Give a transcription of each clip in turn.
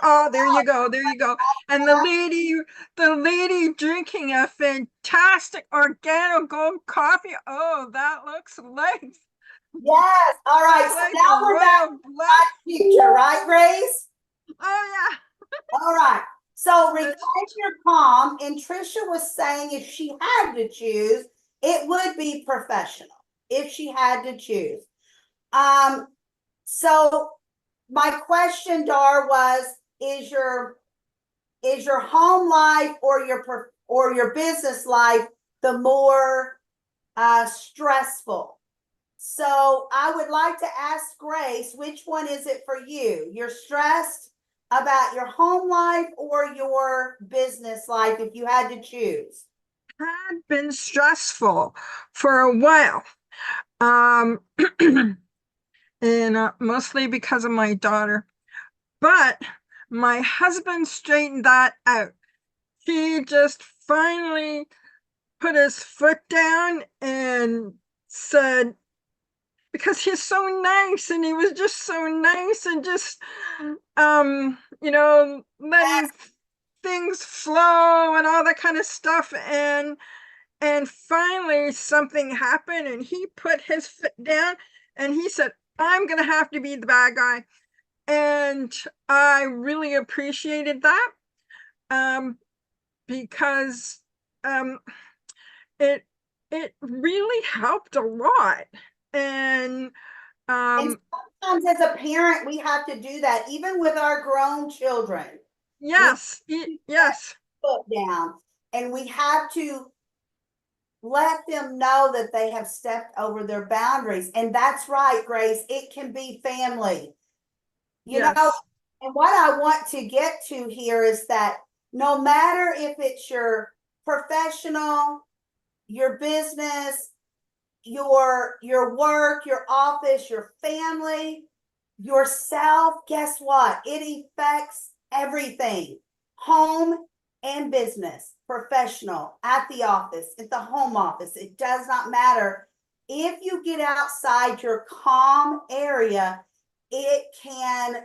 Oh, there you go, there you go. And the lady drinking a fantastic organic gold coffee. Oh, that looks like Yes. All right. So like a now we're back royal to blood. my future, right, Grace? Oh All right. So yeah. regarding your calm, and Trisha was saying if she had to choose, it would be professional if she had to choose. Um, so my question, Dar, was is your is your home life or your business life the more stressful? So I would like to ask Grace, which one is it for you? You're stressed about your home life or your business life if you had to choose? Had been stressful for a while. Um, and mostly because of my daughter. But my husband straightened that out. He just finally put his foot down and said, because he's so nice and he was just so nice and just letting things flow and all that kind of stuff, and finally something happened and he put his foot down and he said, I'm gonna have to be the bad guy. And I really appreciated that, um because um it it really helped a lot. And And um sometimes as a parent, we have to do that, even with our grown children. We yes, keep that yes, foot down and we have to let them know that they have stepped over their boundaries. And that's right, Grace. It can be family. You know, yes, and what I want to get to here is that no matter if it's your professional, your business, your work, your office, your family, yourself, guess what? It affects everything. Home and business, professional, at the office, at the home office. It does not matter. If you get outside your calm area, it can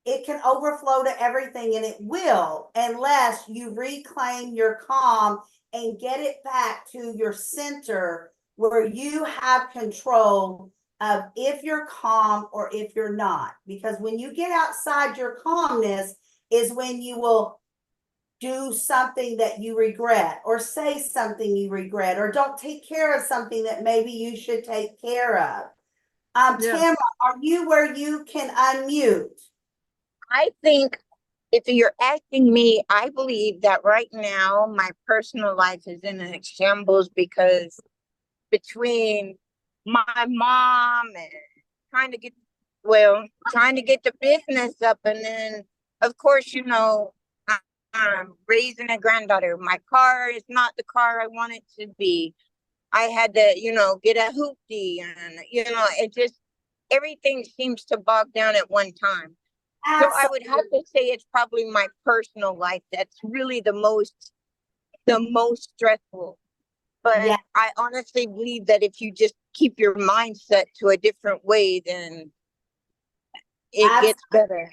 it can overflow to everything, and it will, unless you reclaim your calm and get it back to your center where you have control of if you're calm or if you're not. Because when you get outside your calmness is when you will do something that you regret or say something you regret or don't take care of something that maybe you should take care of. Tamara, yes. are you where you can unmute? I think if you're asking me, I believe that right now my personal life is in a shambles because between my mom and trying to get, well, trying to get the business up, and then, of course, I'm raising a granddaughter. My car is not the car I want it to be. I had to, get a hoopty, and, it just, everything seems to bog down at one time. So I would have Absolutely. to say it's probably my personal life that's really the most stressful. Yeah, But I honestly believe that if you just keep your mindset to a different way, then it abs- gets better.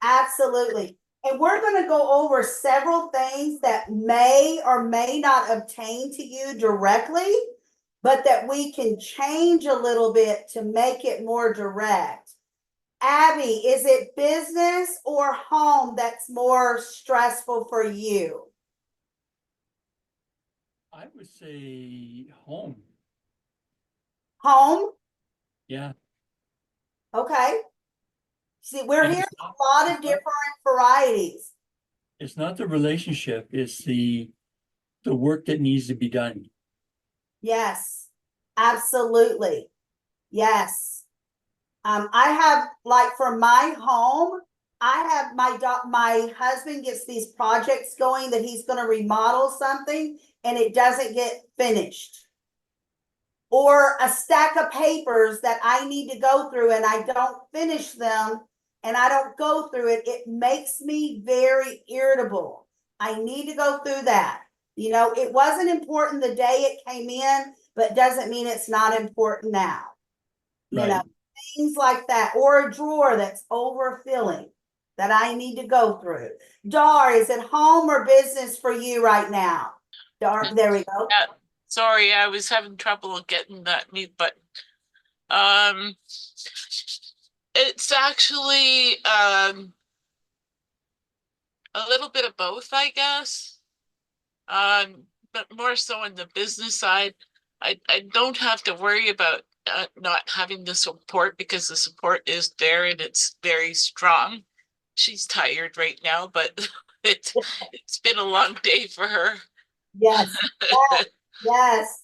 absolutely. And we're going to go over several things that may or may not obtain to you directly, but that we can change a little bit to make it more direct. Abby, is it business or home that's more stressful for you? I would say home. Home? Yeah. Okay. See, we're And hearing a lot of different varieties. it's not the relationship, it's the work that needs to be done. Yes, absolutely. Yes. I have like for my home, I have my husband gets these projects going that he's going to remodel something and it doesn't get finished. Or a stack of papers that I need to go through and I don't finish them and I don't go through it. It makes me very irritable. I need to go through that. It wasn't important the day it came in, but doesn't mean it's not important now. You know, Right. things like that, or a drawer that's overfilling. that I need to go through. Dar, is it home or business for you right now? Dar, there we go. Sorry, I was having trouble getting that mute button. It's actually a little bit of both, I guess. But more so on the business side. I don't have to worry about not having the support, because the support is there and it's very strong. She's tired right now, but it's been a long day for her. Yes, yes, yes.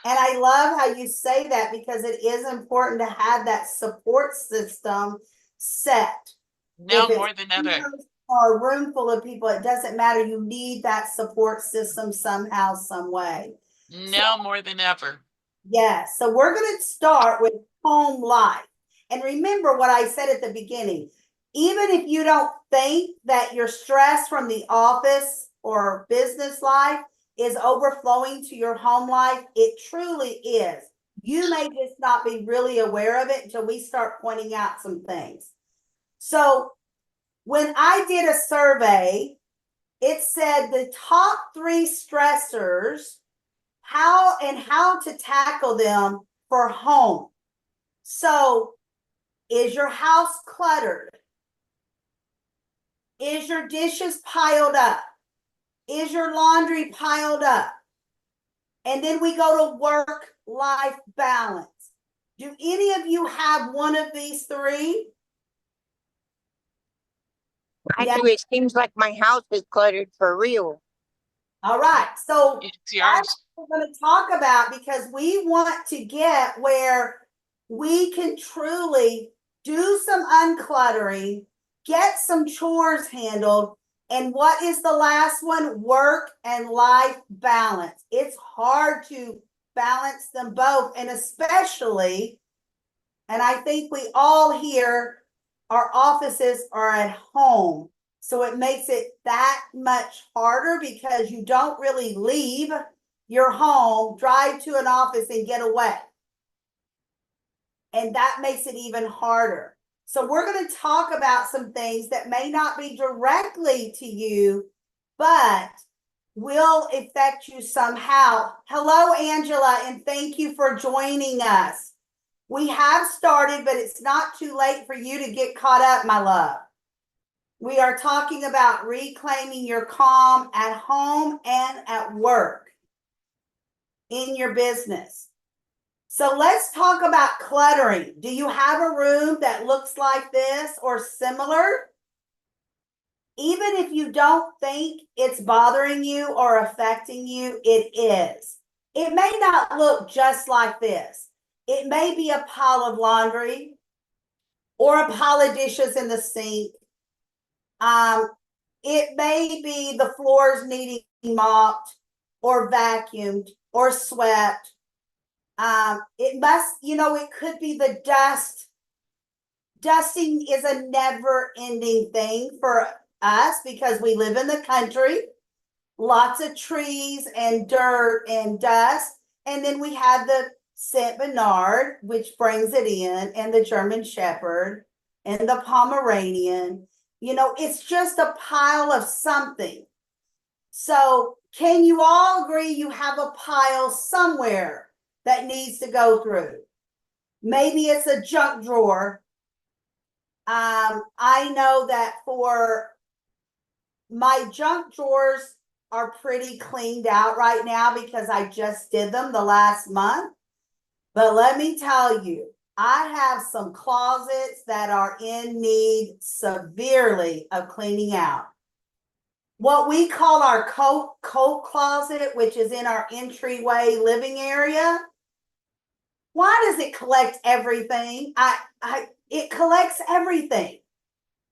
And I love how you say that, because it is important to have that support system set. Now If it's more than ever. or a room full of people, it doesn't matter. You need that support system somehow, some way. Now more than ever. Yes. So we're going to start with home life. And remember what I said at the beginning. Even if you don't think that your stress from the office or business life is overflowing to your home life, it truly is. You may just not be really aware of it until we start pointing out some things. So when I did a survey, it said the top 3 stressors, how to tackle them for home. So, is your house cluttered? Is your dishes piled up? Is your laundry piled up? And then we go to work-life balance. Do any of you have one of these 3? I Yeah. do. It seems like my house is cluttered for real. All right. So It's yours. that's what we're going to talk about, because we want to get where we can truly do some uncluttering, get some chores handled. And what is the last one? Work and life balance. It's hard to balance them both. And especially, and I think we all here, our offices are at home. So it makes it that much harder, because you don't really leave your home, drive to an office and get away. And that makes it even harder. So we're going to talk about some things that may not be directly to you, but will affect you somehow. Hello, Angela, and thank you for joining us. We have started, but it's not too late for you to get caught up, my love. We are talking about reclaiming your calm at home and at work in your business. So let's talk about cluttering. Do you have a room that looks like this or similar? Even if you don't think it's bothering you or affecting you, it is. It may not look just like this. It may be a pile of laundry or a pile of dishes in the sink. It may be the floors needing mopped or vacuumed or swept. It must, it could be the dust. Dusting is a never-ending thing for us, because we live in the country, lots of trees and dirt and dust. And then we have the Saint Bernard, which brings it in, and the German Shepherd and the Pomeranian. It's just a pile of something. So can you all agree you have a pile somewhere that needs to go through? Maybe it's a junk drawer. I know that for my junk drawers are pretty cleaned out right now, because I just did them the last month. But let me tell you, I have some closets that are in need severely of cleaning out. What we call our coat closet, which is in our entryway living area. Why does it collect everything? It collects everything.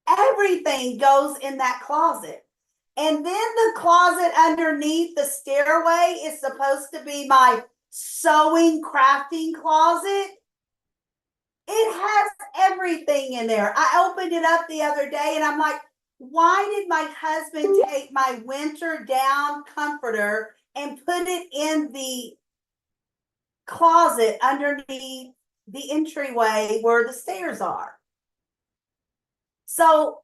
Everything goes in that closet. And then the closet underneath the stairway is supposed to be my sewing, crafting closet. It has everything in there. I opened it up the other day and I'm like, why did my husband take my winter down comforter and put it in the closet underneath the entryway where the stairs are? So,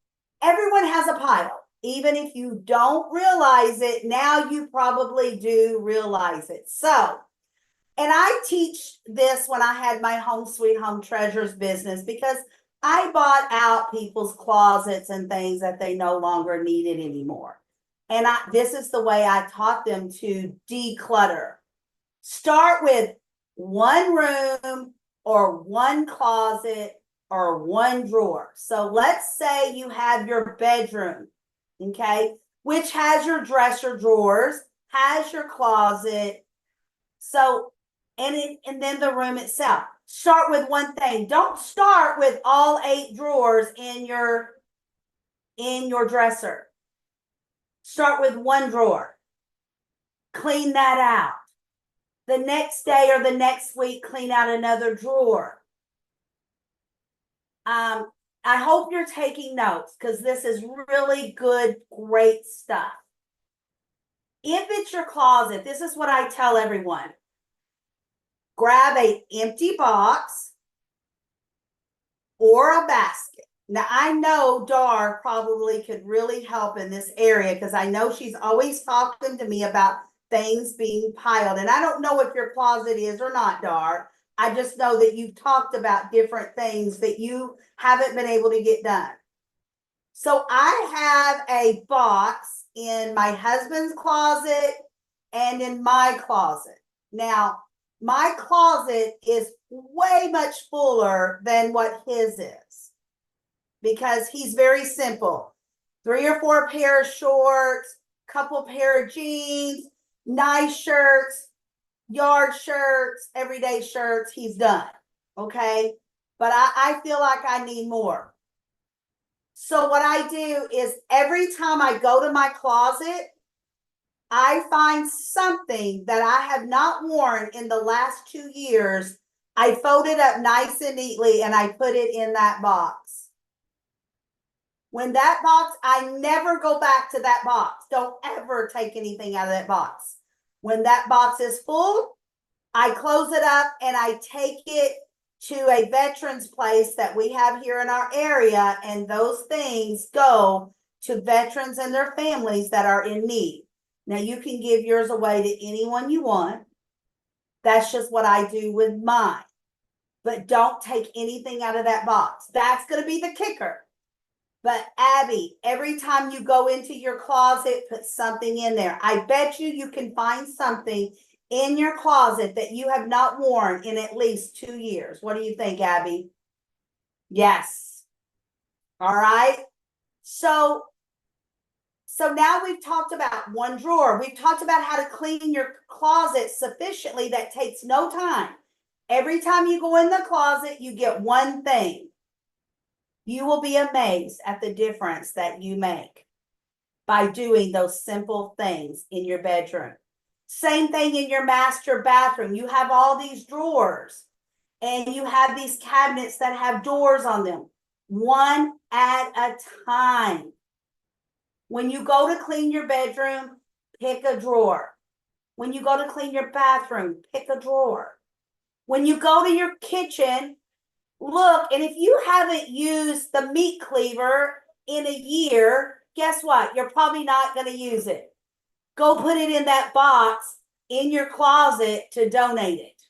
everyone has a pile. Even if you don't realize it, now you probably do realize it. So, and I teach this when I had my Home Sweet Home Treasures business, because I bought out people's closets and things that they no longer needed anymore. And this is the way I taught them to declutter. Start with one room or one closet or one drawer. So let's say you have your bedroom, okay, which has your dresser drawers, has your closet. So, and then the room itself. Start with one thing. Don't start with all 8 drawers in your dresser. Start with one drawer. Clean that out. The next day or the next week, clean out another drawer. I hope you're taking notes, because this is really good, great stuff. If it's your closet, this is what I tell everyone. Grab an empty box or a basket. Now, I know Dar probably could really help in this area, because I know she's always talking to me about things being piled. And I don't know if your closet is or not, Dar. I just know that you've talked about different things that you haven't been able to get done. So I have a box in my husband's closet and in my closet. Now, my closet is way much fuller than what his is, because he's very simple. 3 or 4 pair of shorts, couple pair of jeans, nice shirts, yard shirts, everyday shirts, he's done. Okay. But I feel like I need more. So what I do is every time I go to my closet, I find something that I have not worn in the last 2 years. I fold it up nice and neatly and I put it in that box. When that box, I never go back to that box. Don't ever take anything out of that box. When that box is full, I close it up and I take it to a veterans place that we have here in our area, and those things go to veterans and their families that are in need. Now, you can give yours away to anyone you want. That's just what I do with mine. But don't take anything out of that box. That's going to be the kicker. But Abby, every time you go into your closet, put something in there. I bet you can find something in your closet that you have not worn in at least 2 years. What do you think, Abby? Yes. All right. So now we've talked about one drawer. We've talked about how to clean your closet sufficiently that takes no time. Every time you go in the closet, you get one thing. You will be amazed at the difference that you make by doing those simple things in your bedroom. Same thing in your master bathroom. You have all these drawers and you have these cabinets that have doors on them, one at a time. When you go to clean your bedroom, pick a drawer. When you go to clean your bathroom, pick a drawer. When you go to your kitchen, look, and if you haven't used the meat cleaver in a year, guess what? You're probably not going to use it. Go put it in that box in your closet to donate it.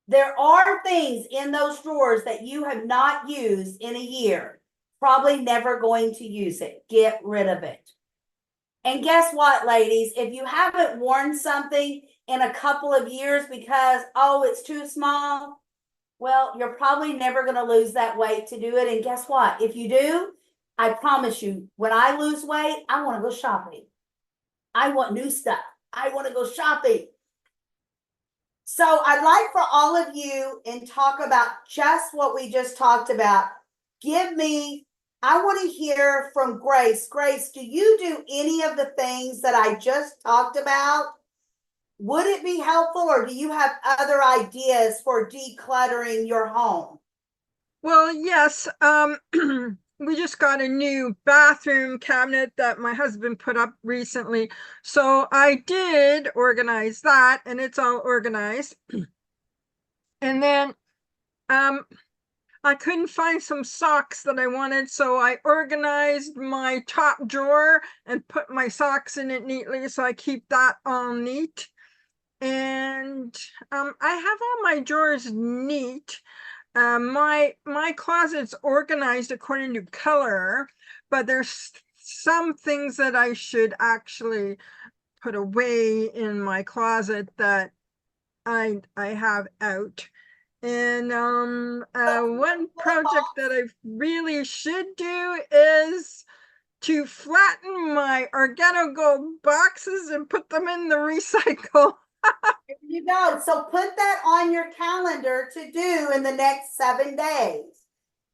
There are things in those drawers that you have not used in a year. Probably never going to use it. Get rid of it. And guess what, ladies? If you haven't worn something in a couple of years because, oh, it's too small, well, you're probably never going to lose that weight to do it. And guess what? If you do, I promise you, when I lose weight, I want to go shopping. I want new stuff. I want to go shopping. So I'd like for all of you and talk about just what we just talked about. I want to hear from Grace. Grace, do you do any of the things that I just talked about? Would it be helpful, or do you have other ideas for decluttering your home? Well, yes. We just got a new bathroom cabinet that my husband put up recently. So I did organize that, and it's all organized. And then I couldn't find some socks that I wanted, so I organized my top drawer and put my socks in it neatly, so I keep that all neat. And I have all my drawers neat. My closet's organized according to color, but there's some things that I should actually put away in my closet that I have out. And one project that I really should do is to flatten my Organo Gold boxes and put them in the recycle. There you go. So put that on your calendar to do in the next 7 days.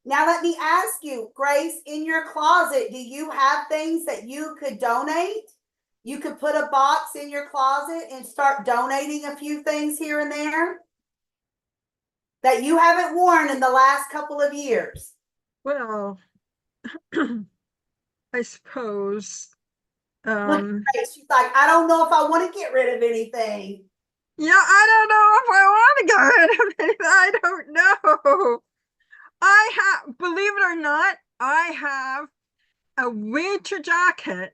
Now let me ask you, Grace, in your closet, do you have things that you could donate? You could put a box in your closet and start donating a few things here and there that you haven't worn in the last couple of years. Well, I suppose. Look at Grace, she's like, I don't know if I want to get rid of anything. Yeah, I don't know if I want to get rid of it. I don't know. I have, believe it or not, I have a winter jacket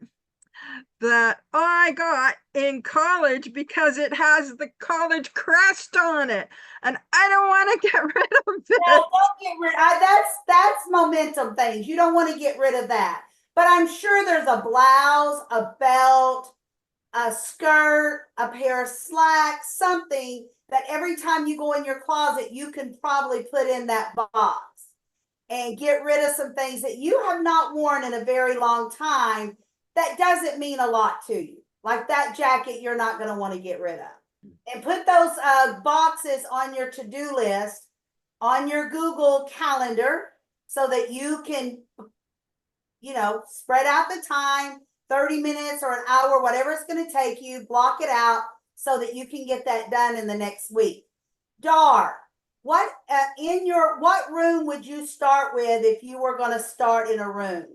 that I got in college because it has the college crest on it, and I don't want to get rid of it. No, don't get rid. That's momentum things. You don't want to get rid of that. But I'm sure there's a blouse, a belt, a skirt, a pair of slacks, something that every time you go in your closet, you can probably put in that box and get rid of some things that you have not worn in a very long time that doesn't mean a lot to you. Like that jacket, you're not going to want to get rid of. And put those boxes on your to-do list, on your Google Calendar, so that you can, spread out the time, 30 minutes or an hour, whatever it's going to take you, block it out so that you can get that done in the next week. Dar, what room would you start with if you were going to start in a room?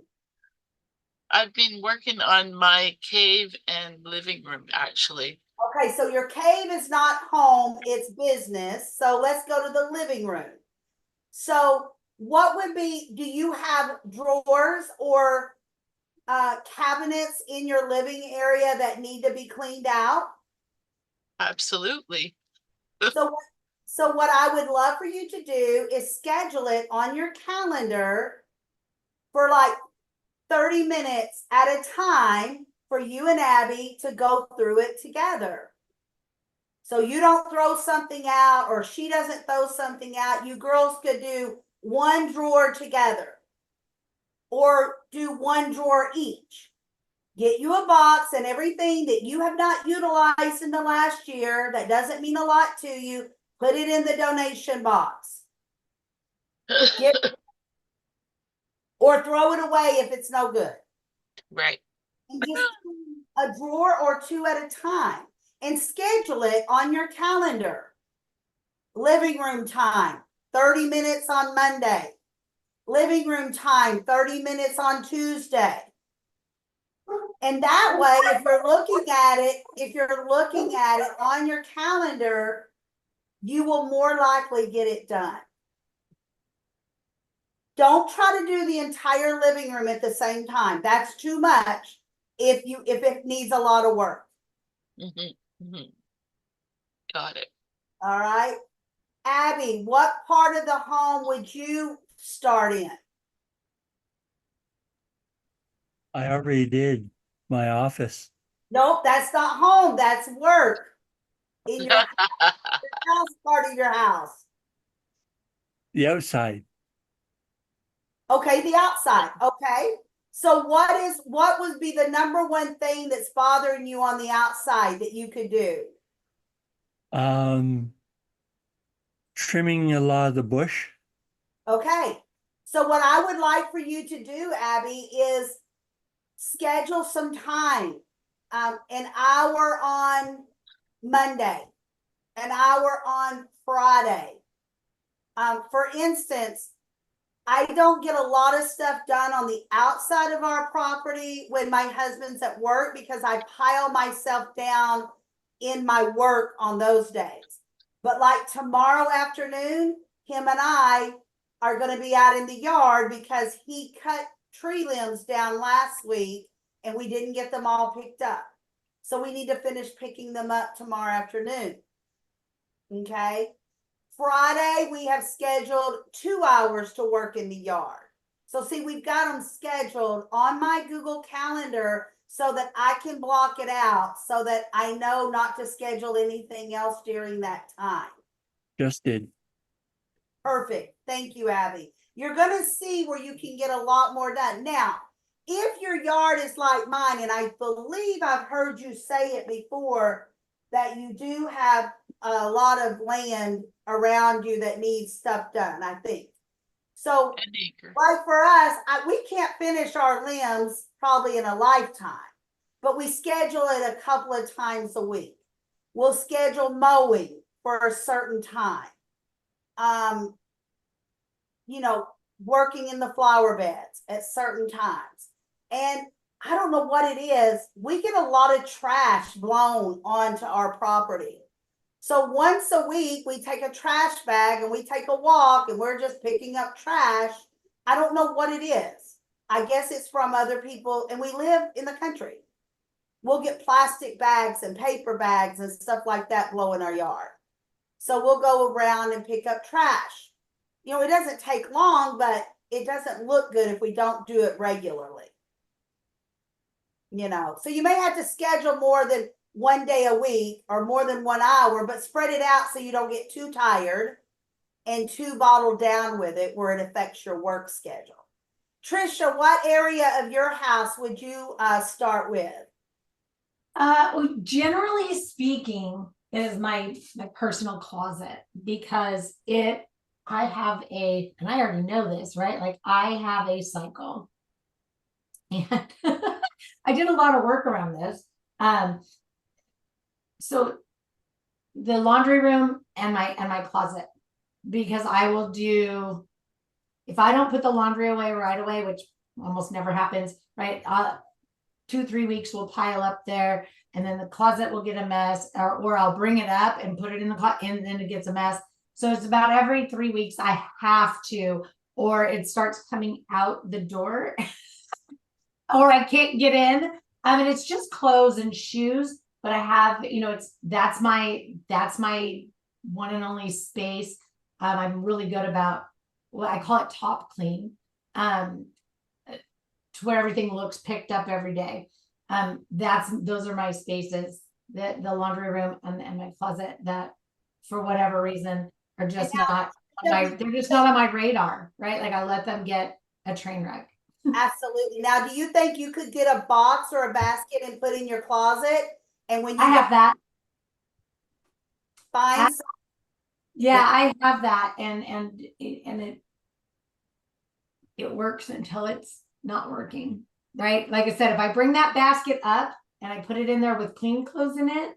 I've been working on my cave and living room, actually. Okay, so your cave is not home, it's business. So let's go to the living room. So do you have drawers or cabinets in your living area that need to be cleaned out? Absolutely. So what I would love for you to do is schedule it on your calendar for like 30 minutes at a time for you and Abby to go through it together. So you don't throw something out or she doesn't throw something out. You girls could do one drawer together or do one drawer each. Get you a box and everything that you have not utilized in the last year that doesn't mean a lot to you, put it in the donation box. Or throw it away if it's no good. Right. And just a drawer or two at a time and schedule it on your calendar. Living room time, 30 minutes on Monday. Living room time, 30 minutes on Tuesday. And that way, if you're looking at it on your calendar, you will more likely get it done. Don't try to do the entire living room at the same time. That's too much if it needs a lot of work. Got it. All right. Abby, what part of the home would you start in? I already did my office. Nope, that's not home. That's work. In your house, part of your house. The outside. Okay, the outside. Okay. So what would be the number one thing that's bothering you on the outside that you could do? Trimming a lot of the bush. Okay. So what I would like for you to do, Abby, is schedule some time. An hour on Monday, an hour on Friday. For instance, I don't get a lot of stuff done on the outside of our property when my husband's at work because I pile myself down in my work on those days. But like tomorrow afternoon, him and I are gonna be out in the yard because he cut tree limbs down last week and we didn't get them all picked up. So we need to finish picking them up tomorrow afternoon. Okay? Friday, we have scheduled 2 hours to work in the yard. So see, we've got them scheduled on my Google Calendar so that I can block it out so that I know not to schedule anything else during that time. Just did. Perfect. Thank you, Abby. You're going to see where you can get a lot more done. Now, if your yard is like mine, and I believe I've heard you say it before, that you do have a lot of land around you that needs stuff done, I think. So, An acre. like for us, we can't finish our limbs probably in a lifetime, but we schedule it a couple of times a week. We'll schedule mowing for a certain time. You know, working in the flower beds at certain times. And I don't know what it is. We get a lot of trash blown onto our property. So once a week, we take a trash bag and we take a walk and we're just picking up trash. I don't know what it is. I guess it's from other people, and we live in the country. We'll get plastic bags and paper bags and stuff like that blow in our yard. So we'll go around and pick up trash. You know, it doesn't take long, but it doesn't look good if we don't do it regularly. You know, so you may have to schedule more than one day a week or more than 1 hour, but spread it out so you don't get too tired and too bottled down with it where it affects your work schedule. Trisha, what area of your house would you start with? Well, generally speaking, is my personal closet, because I have and I already know this, right? Like, I have a cycle, and I did a lot of work around this. So the laundry room and my closet, because I will do, if I don't put the laundry away right away, which almost never happens, right? 2-3 weeks will pile up there, and then the closet will get a mess, or I'll bring it up and put it in the closet, and then it gets a mess. So it's about every 3 weeks I have to, or it starts coming out the door, or I can't get in. I mean, it's just clothes and shoes, but I have, you know, that's my one and only space. I'm really good about what I call it top clean. To where everything looks picked up every day. Those are my spaces, the laundry room and my closet, that for whatever reason are just they're just not on my radar, right? Like, I let them get a train wreck. Absolutely. Now, do you think you could get a box or a basket and put in your closet? And when you I have that. find Yeah, I have that, and it works until it's not working, right? Like I said, if I bring that basket up and I put it in there with clean clothes in it.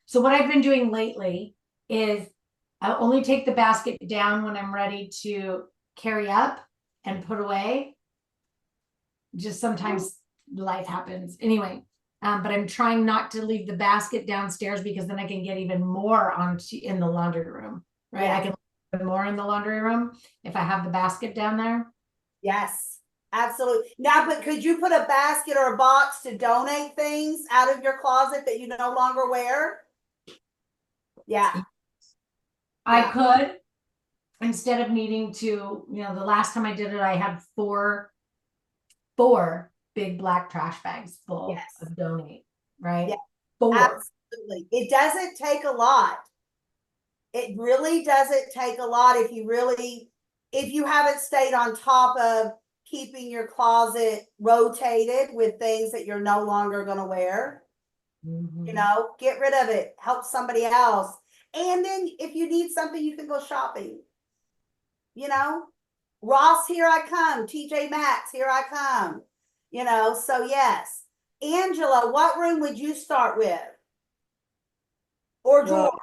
So what I've been doing lately is I only take the basket down when I'm ready to carry up and put away. Just sometimes life happens anyway. But I'm trying not to leave the basket downstairs, because then I can get even more in the laundry room, right? Yeah. I can put more in the laundry room if I have the basket down there. Yes, absolutely. Now, but could you put a basket or a box to donate things out of your closet that you no longer wear? Yeah. I could, instead of needing to, you know, the last time I did it, I had four big black trash bags full of donate, right? Yeah. 4. Absolutely. It doesn't take a lot. It really doesn't take a lot if you haven't stayed on top of keeping your closet rotated with things that you're no longer going to wear. You know, get rid of it, help somebody else. And then if you need something, you can go shopping. You know, Ross, here I come. TJ Maxx, here I come. You know, so yes. Angela, what room would you start with? Or drawer?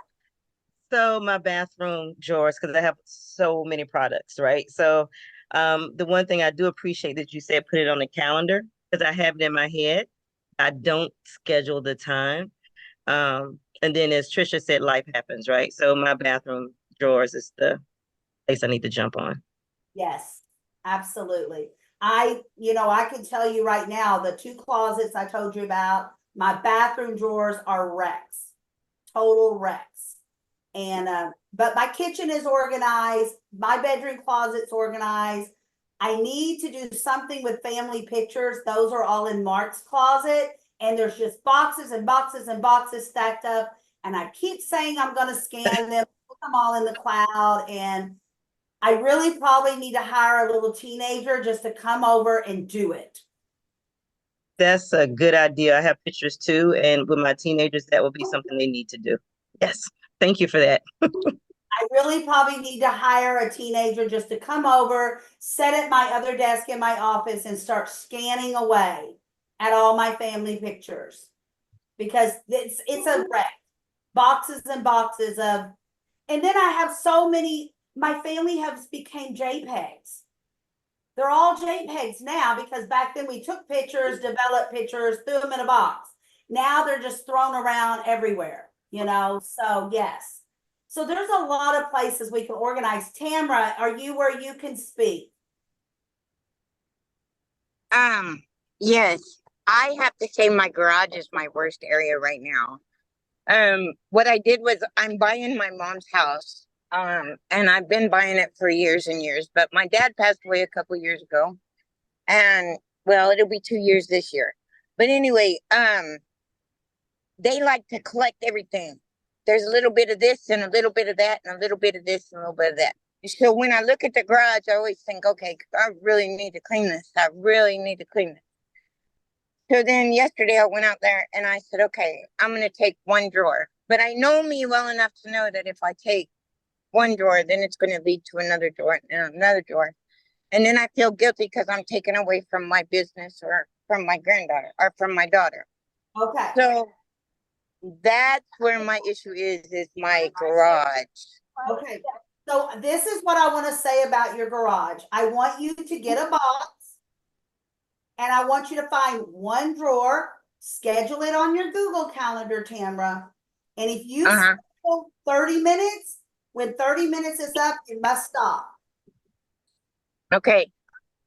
So my bathroom drawers, because I have so many products, right? So the one thing I do appreciate that you said put it on the calendar, because I have it in my head. I don't schedule the time. And then as Trisha said, life happens, right? So my bathroom drawers is the place I need to jump on. Yes, absolutely. I can tell you right now, the 2 closets I told you about, my bathroom drawers are wrecks, total wrecks. And, but my kitchen is organized, my bedroom closet's organized. I need to do something with family pictures. Those are all in Mark's closet. And there's just boxes and boxes and boxes stacked up. And I keep saying I'm going to scan them, put them all in the cloud. And I really probably need to hire a little teenager just to come over and do it. That's a good idea. I have pictures too, and with my teenagers, that will be something they need to do. Yes, thank you for that. I really probably need to hire a teenager just to come over, sit at my other desk in my office and start scanning away at all my family pictures. Because it's a wreck. Boxes and boxes of, and then I have so many, my family has became JPEGs. They're all JPEGs now because back then we took pictures, developed pictures, threw them in a box. Now they're just thrown around everywhere, so yes. So there's a lot of places we can organize. Tamara, are you where you can speak? Yes, I have to say my garage is my worst area right now. What I did was I'm buying my mom's house. And I've been buying it for years and years, but my dad passed away a couple years ago. And well, it'll be 2 years this year. But anyway, they like to collect everything. There's a little bit of this and a little bit of that and a little bit of this and a little bit of that. So when I look at the garage, I always think, okay, I really need to clean this. I really need to clean this. So then yesterday I went out there and I said, okay, I'm going to take one drawer. But I know me well enough to know that if I take one drawer, then it's going to lead to another drawer and another drawer. And then I feel guilty because I'm taking away from my business or from my granddaughter or from my daughter. Okay. So that's where my issue is my garage. Okay. So this is what I want to say about your garage. I want you to get a box and I want you to find one drawer, schedule it on your Google Calendar, Tamara. And if you schedule 30 minutes, when 30 minutes is up, you must stop. Okay.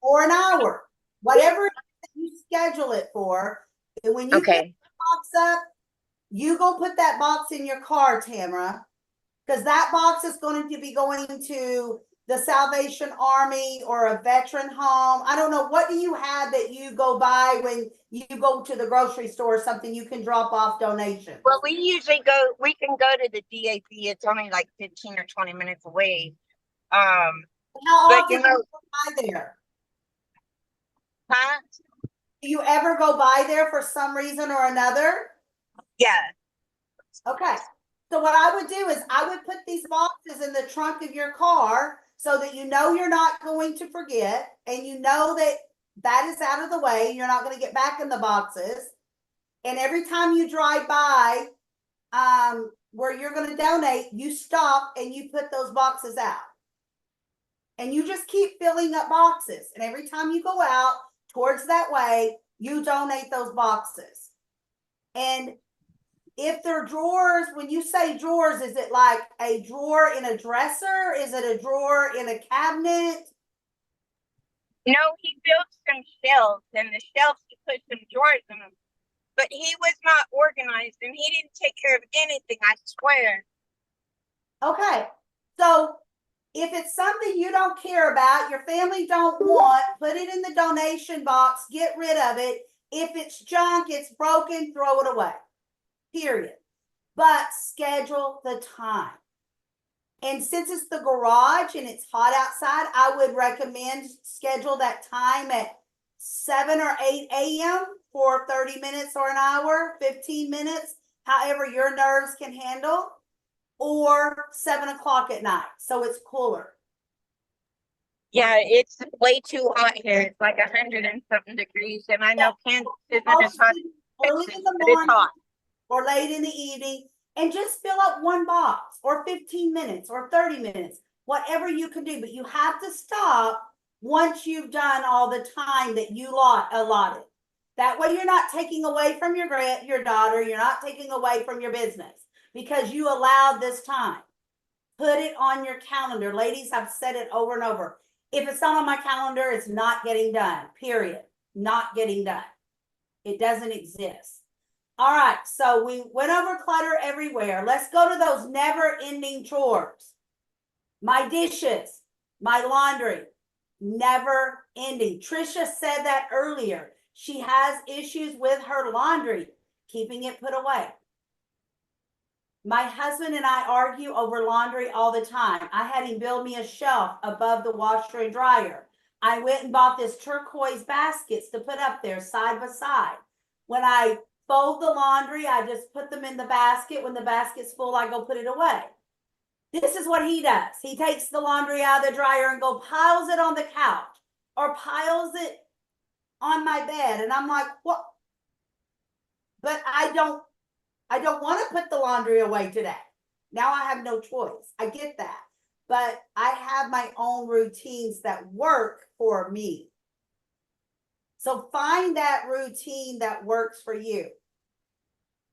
Or an hour, whatever you schedule it for. And when you pick the box up, you go put that box in your car, Tamara, because that box is going to be going to the Salvation Army or a veteran home. I don't know. What do you have that you go buy when you go to the grocery store, something you can drop off donations? Well, we can go to the DAP. It's only like 15 or 20 minutes away. How often do you go by there? Huh? Do you ever go by there for some reason or another? Yeah. Okay. So what I would do is I would put these boxes in the trunk of your car so that you're not going to forget and you know that that is out of the way. You're not going to get back in the boxes. And every time you drive by where you're going to donate, you stop and you put those boxes out. And you just keep filling up boxes. And every time you go out towards that way, you donate those boxes. And if they're drawers, when you say drawers, is it like a drawer in a dresser? Is it a drawer in a cabinet? No, he built some shelves, and the shelves he put some drawers in them. But he was not organized, and he didn't take care of anything, I swear. Okay, so if it's something you don't care about, your family don't want, put it in the donation box, get rid of it. If it's junk, it's broken, throw it away. Period. But schedule the time. And since it's the garage and it's hot outside, I would recommend schedule that time at 7 or 8 a.m. for 30 minutes or an hour, 15 minutes, however your nerves can handle, or 7 o'clock at night. So it's cooler. Yeah, it's way too hot here. It's like 100 and something degrees. And I know Kansas isn't as hot, early in the but it's hot. or late in the evening, and just fill up one box or 15 minutes or 30 minutes, whatever you can do. But you have to stop once you've done all the time that you allotted. That way you're not taking away from your daughter, you're not taking away from your business because you allowed this time. Put it on your calendar. Ladies, I've said it over and over. If it's not on my calendar, it's not getting done, period. Not getting done. It doesn't exist. All right, so we went over clutter everywhere. Let's go to those never-ending chores. My dishes, my laundry, never ending. Trisha said that earlier. She has issues with her laundry, keeping it put away. My husband and I argue over laundry all the time. I had him build me a shelf above the washer and dryer. I went and bought this turquoise baskets to put up there side by side. When I fold the laundry, I just put them in the basket. When the basket's full, I go put it away. This is what he does. He takes the laundry out of the dryer and go piles it on the couch or piles it on my bed. And I'm like, what? But I don't want to put the laundry away today. Now I have no choice. I get that. But I have my own routines that work for me. So find that routine that works for you.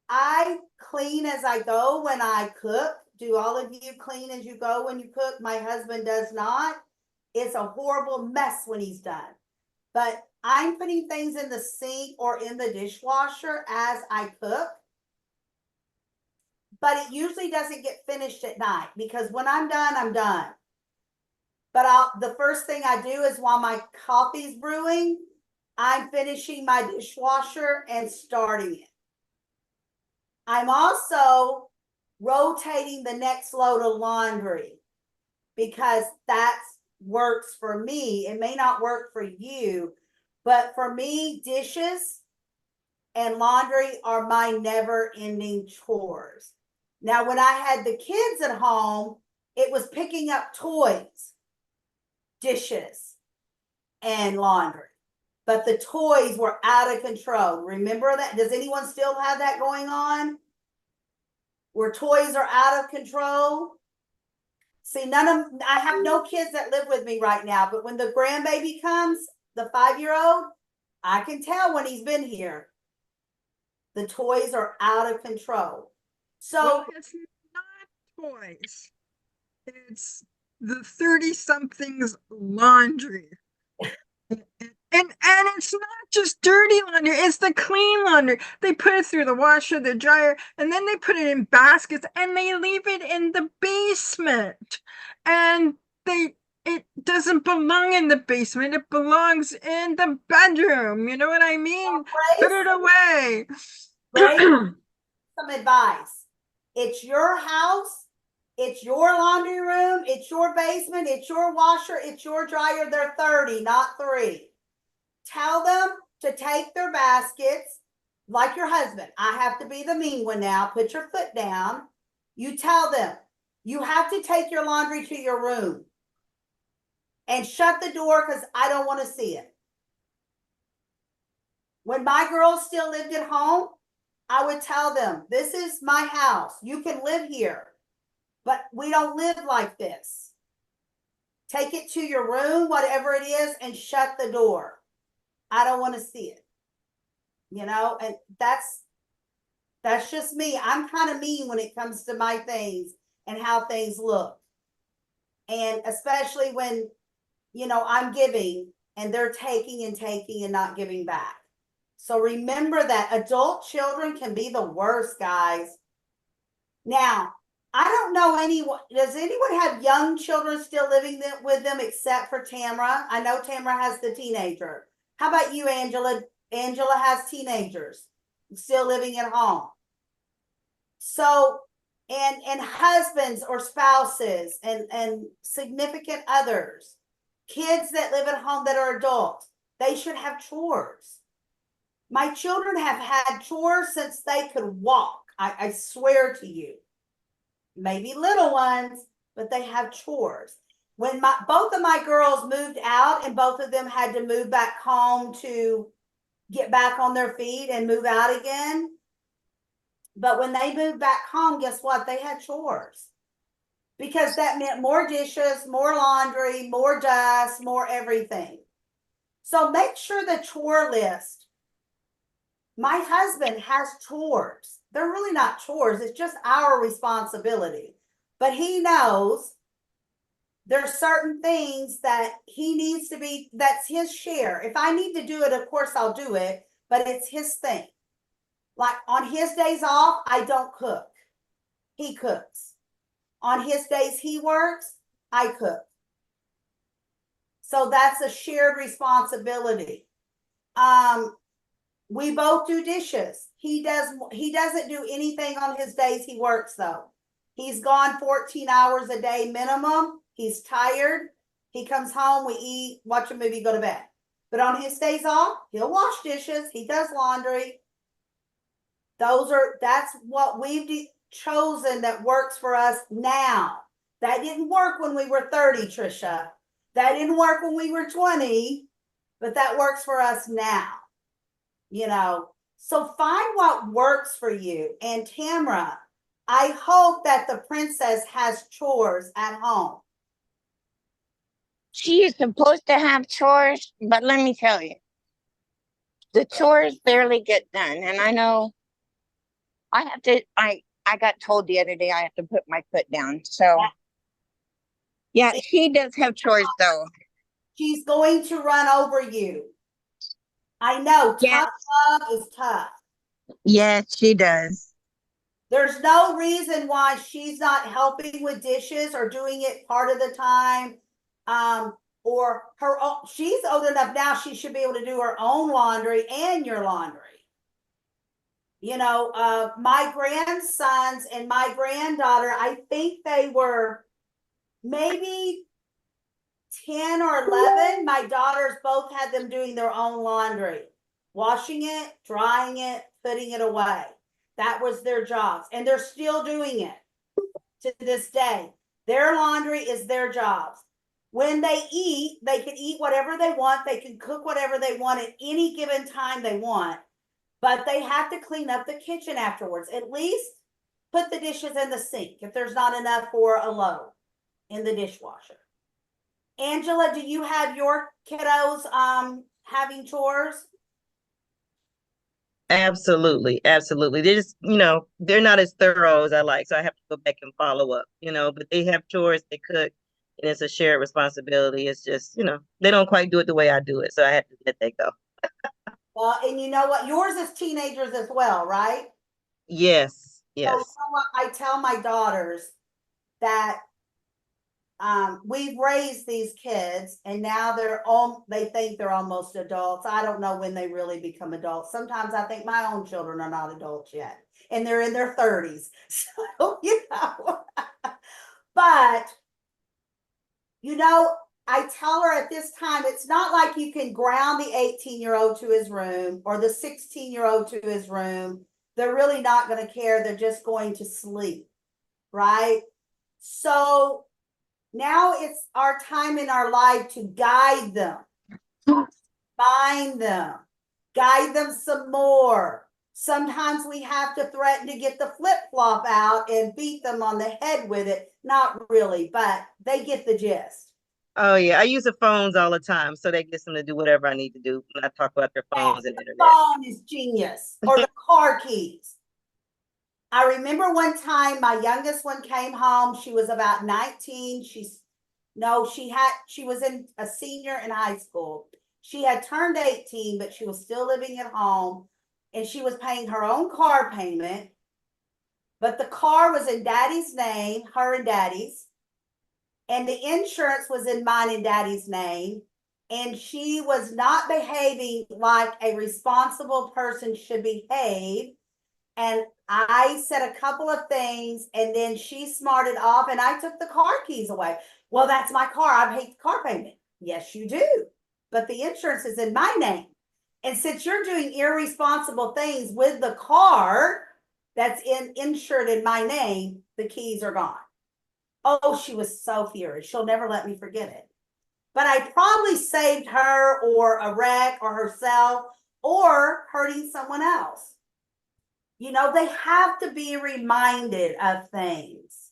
I clean as I go when I cook. Do all of you clean as you go when you cook? My husband does not. It's a horrible mess when he's done. But I'm putting things in the sink or in the dishwasher as I cook. But it usually doesn't get finished at night because when I'm done, I'm done. But the first thing I do is while my coffee's brewing, I'm finishing my dishwasher and starting it. I'm also rotating the next load of laundry because that works for me. It may not work for you, but for me, dishes and laundry are my never-ending chores. Now, when I had the kids at home, it was picking up toys, dishes, and laundry. But the toys were out of control. Remember that? Does anyone still have that going on? Where toys are out of control? See, I have no kids that live with me right now, but when the grandbaby comes, the 5-year-old, I can tell when he's been here. The toys are out of control. So well, it's not toys. It's the 30-something's laundry. And it's not just dirty laundry, it's the clean laundry. They put it through the washer, the dryer, and then they put it in baskets and they leave it in the basement. And it doesn't belong in the basement, it belongs in the bedroom. You know what I mean? Put it away. Grace, some advice. It's your house, it's your laundry room, it's your basement, it's your washer, it's your dryer. They're 30, not 3. Tell them to take their baskets, like your husband. I have to be the mean one now. Put your foot down. You tell them, you have to take your laundry to your room and shut the door because I don't want to see it. When my girls still lived at home, I would tell them, this is my house. You can live here, but we don't live like this. Take it to your room, whatever it is, and shut the door. I don't want to see it. You know, and that's just me. I'm kind of mean when it comes to my things and how things look. And especially when, you know, I'm giving and they're taking and not giving back. So remember that adult children can be the worst, guys. Now, I don't know anyone. Does anyone have young children still living with them except for Tamara? I know Tamara has the teenager. How about you, Angela? Angela has teenagers still living at home. So, and husbands or spouses and significant others, kids that live at home that are adults, they should have chores. My children have had chores since they could walk. I swear to you. Maybe little ones, but they have chores. When both of my girls moved out and both of them had to move back home to get back on their feet and move out again. But when they moved back home, guess what? They had chores. Because that meant more dishes, more laundry, more dust, more everything. So make sure the chore list. My husband has chores. They're really not chores. It's just our responsibility. But he knows there's certain things that he needs to be, that's his share. If I need to do it, of course I'll do it, but it's his thing. Like on his days off, I don't cook. He cooks. On his days he works, I cook. So that's a shared responsibility. We both do dishes. He doesn't do anything on his days he works though. He's gone 14 hours a day minimum. He's tired. He comes home, we eat, watch a movie, go to bed. But on his days off, he'll wash dishes. He does laundry. That's what we've chosen that works for us now. That didn't work when we were 30, Trisha. That didn't work when we were 20, but that works for us now. You know, so find what works for you. And Tamara, I hope that the princess has chores at home. She is supposed to have chores, but let me tell you, the chores barely get done. And I know I got told the other day I have to put my foot down. So yeah, she does have chores though. She's going to run over you. I know, Yes. tough love is tough. Yes, she does. There's no reason why she's not helping with dishes or doing it part of the time. Or she's old enough now, she should be able to do her own laundry and your laundry. You know, my grandsons and my granddaughter, I think they were maybe 10 or 11. My daughters both had them doing their own laundry, washing it, drying it, putting it away. That was their jobs. And they're still doing it to this day. Their laundry is their jobs. When they eat, they can eat whatever they want. They can cook whatever they want at any given time they want. But they have to clean up the kitchen afterwards. At least put the dishes in the sink if there's not enough for a load in the dishwasher. Angela, do you have your kiddos having chores? Absolutely, absolutely. They're just, they're not as thorough as I like, so I have to go back and follow up, but they have chores, they cook, and it's a shared responsibility. It's just, they don't quite do it the way I do it, so I have to let that go. Well, and you know what? Yours is teenagers as well, right? Yes, So you know yes. what? I tell my daughters that we've raised these kids and now they think they're almost adults. I don't know when they really become adults. Sometimes I think my own children are not adults yet and they're in their 30s. So, but I tell her at this time, it's not like you can ground the 18-year-old to his room or the 16-year-old to his room. They're really not going to care. They're just going to sleep, right? So now it's our time in our life to guide them, find them, guide them some more. Sometimes we have to threaten to get the flip-flop out and beat them on the head with it. Not really, but they get the gist. Oh yeah, I use the phones all the time, so that gets them to do whatever I need to do when I talk about their phones and internet. The phone is genius, or the car keys. I remember one time my youngest one came home. She was about 19. She was in a senior in high school. She had turned 18, but she was still living at home and she was paying her own car payment. But the car was in daddy's name, her and daddy's. And the insurance was in mine and daddy's name. And she was not behaving like a responsible person should behave. And I said a couple of things and then she smarted off and I took the car keys away. Well, that's my car. I paid the car payment. Yes, you do. But the insurance is in my name. And since you're doing irresponsible things with the car that's insured in my name, the keys are gone. Oh, she was so furious. She'll never let me forget it. But I probably saved her or a wreck or herself or hurting someone else. They have to be reminded of things.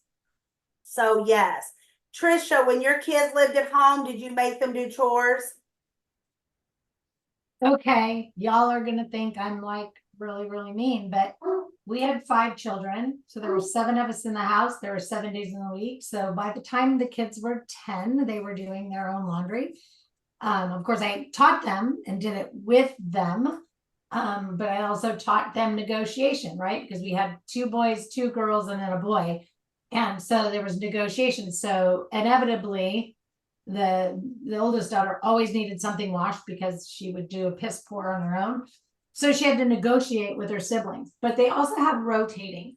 So yes. Trisha, when your kids lived at home, did you make them do chores? Okay, y'all are gonna think I'm like really, really mean, but we had 5 children. So there were 7 of us in the house. There were 7 days in the week. So by the time the kids were 10, they were doing their own laundry. Of course, I taught them and did it with them. But I also taught them negotiation, right? Because we had 2 boys, 2 girls, and then a boy. And so there was negotiation. So inevitably, the oldest daughter always needed something washed because she would do a piss pour on her own. So she had to negotiate with her siblings, but they also have rotating.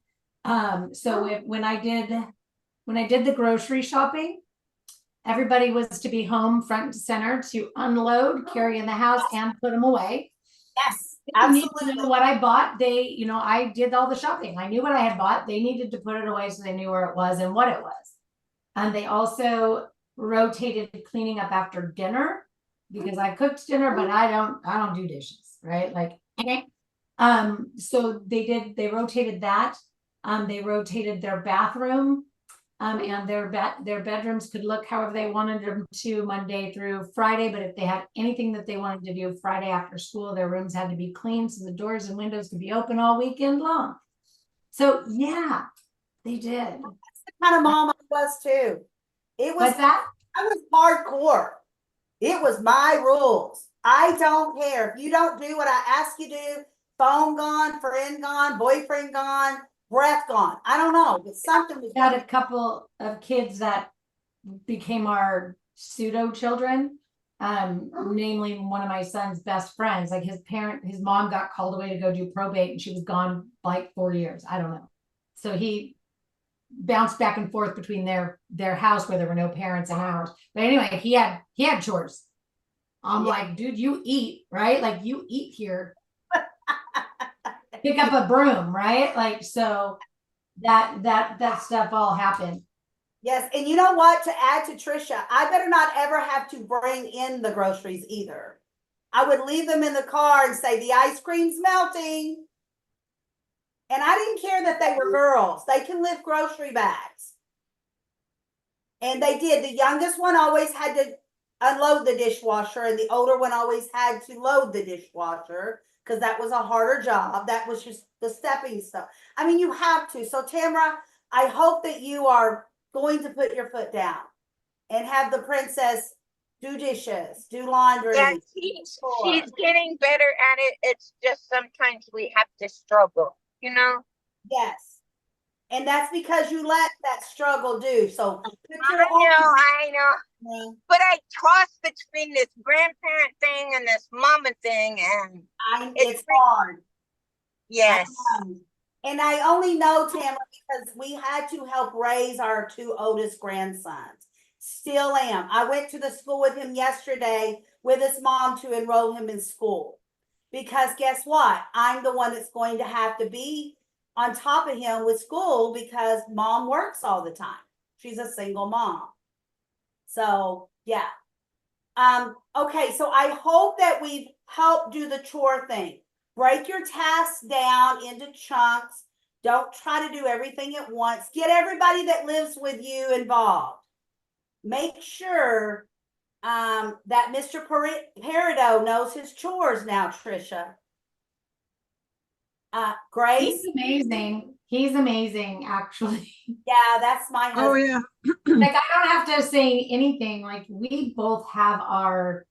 So when I did the grocery shopping, everybody was to be home front and center to unload, carry in the house, and put them away. Yes, They need to absolutely. know what I bought. I did all the shopping. I knew what I had bought. They needed to put it away so they knew where it was and what it was. And they also rotated cleaning up after dinner because I cooked dinner, but I don't do dishes, right? Like, so they rotated that. They rotated their bathroom. And their bedrooms could look however they wanted them to Monday through Friday. But if they had anything that they wanted to do Friday after school, their rooms had to be clean so the doors and windows could be open all weekend long. So yeah, they did. That's the kind of mom I was too. It was What's that? I was hardcore. It was my rules. I don't care. If you don't do what I ask you to do, phone gone, friend gone, boyfriend gone, breath gone. I don't know, but something was Had a couple of kids that became our pseudo children. Namely one of my son's best friends. Like his mom got called away to go do probate and she was gone like 4 years. I don't know. So he bounced back and forth between their house where there were no parents and ours. But anyway, he had chores. I'm like, dude, you eat, right? Like you eat here. Pick up a broom, right? Like, so that stuff all happened. Yes, and you know what? To add to Trisha, I better not ever have to bring in the groceries either. I would leave them in the car and say, the ice cream's melting. And I didn't care that they were girls. They can lift grocery bags. And they did. The youngest one always had to unload the dishwasher, and the older one always had to load the dishwasher because that was a harder job. That was just the stepping stone. I mean, you have to. So, Tamara, I hope that you are going to put your foot down and have the princess do dishes, do laundry. Yeah, she's getting better at it. It's just sometimes we have to struggle, you know? Yes. And that's because you let that struggle do. So put your I know. But I toss between this grandparent thing and this mama thing, and it's hard. Yes. And I only know, Tamara, because we had to help raise our 2 oldest grandsons. Still am. I went to the school with him yesterday with his mom to enroll him in school. Because guess what? I'm the one that's going to have to be on top of him with school because mom works all the time. She's a single mom. So yeah. Okay, so I hope that we've helped do the chore thing. Break your tasks down into chunks. Don't try to do everything at once. Get everybody that lives with you involved. Make sure that Mr. Peridot knows his chores now, Trisha. Grace? He's amazing, actually. Yeah, that's my husband. Oh yeah. Like, I don't have to say anything. Like, we both have our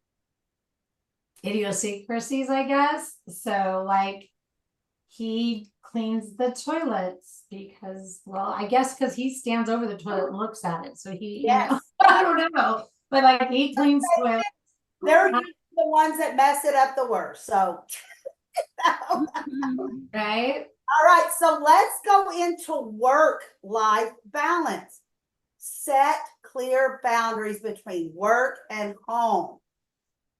idiosyncrasies, I guess. So, like, he cleans the toilets because, well, I guess because he stands over the toilet and looks at it. So he, Yes. I don't know, but like he cleans toilets. They're usually the ones that mess it up the worst. So, right. All right, so let's go into work-life balance. Set clear boundaries between work and home.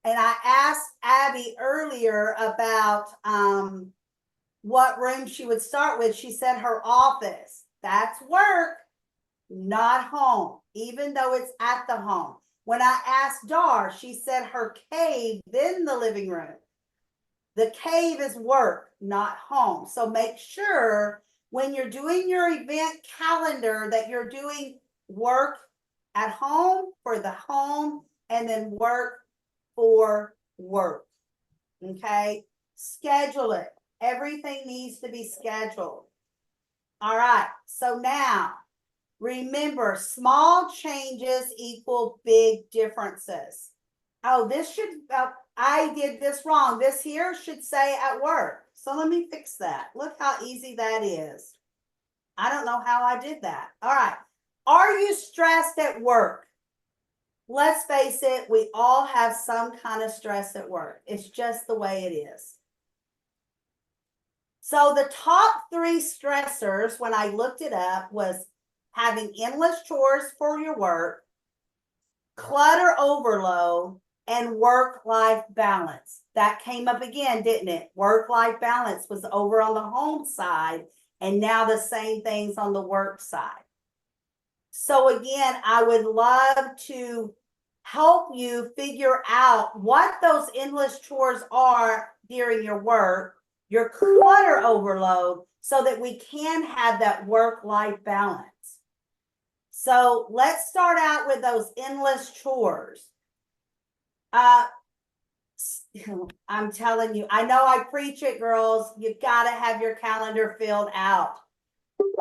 And I asked Abby earlier about what room she would start with. She said her office. That's work, not home, even though it's at the home. When I asked Dar, she said her cave, then the living room. The cave is work, not home. So make sure when you're doing your event calendar that you're doing work at home for the home and then work for work. Okay? Schedule it. Everything needs to be scheduled. All right, so now remember, small changes equal big differences. Oh, this should, I did this wrong. This here should say at work. So let me fix that. Look how easy that is. I don't know how I did that. All right. Are you stressed at work? Let's face it, we all have some kind of stress at work. It's just the way it is. So the top 3 stressors when I looked it up was having endless chores for your work, clutter overload, and work-life balance. That came up again, didn't it? Work-life balance was over on the home side, and now the same things on the work side. So again, I would love to help you figure out what those endless chores are during your work, your clutter overload, so that we can have that work-life balance. So let's start out with those endless chores. I'm telling you, I know I preach it, girls. You've got to have your calendar filled out.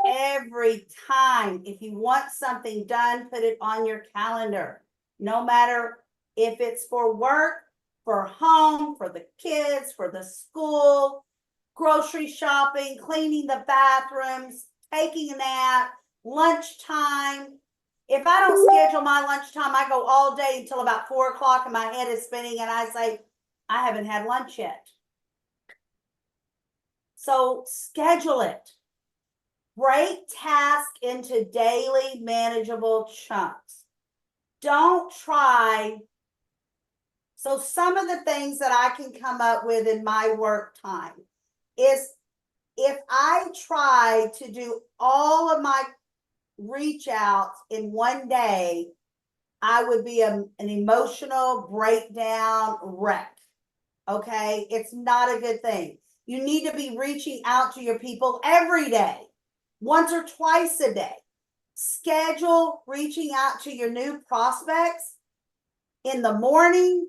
Every time, if you want something done, put it on your calendar. No matter if it's for work, for home, for the kids, for the school, grocery shopping, cleaning the bathrooms, taking a nap, lunchtime. If I don't schedule my lunchtime, I go all day until about 4 o'clock and my head is spinning and I say, I haven't had lunch yet. So schedule it. Break tasks into daily manageable chunks. Don't try. So some of the things that I can come up with in my work time is if I try to do all of my reach outs in one day, I would be an emotional breakdown wreck. Okay, it's not a good thing. You need to be reaching out to your people every day, once or twice a day. Schedule reaching out to your new prospects in the morning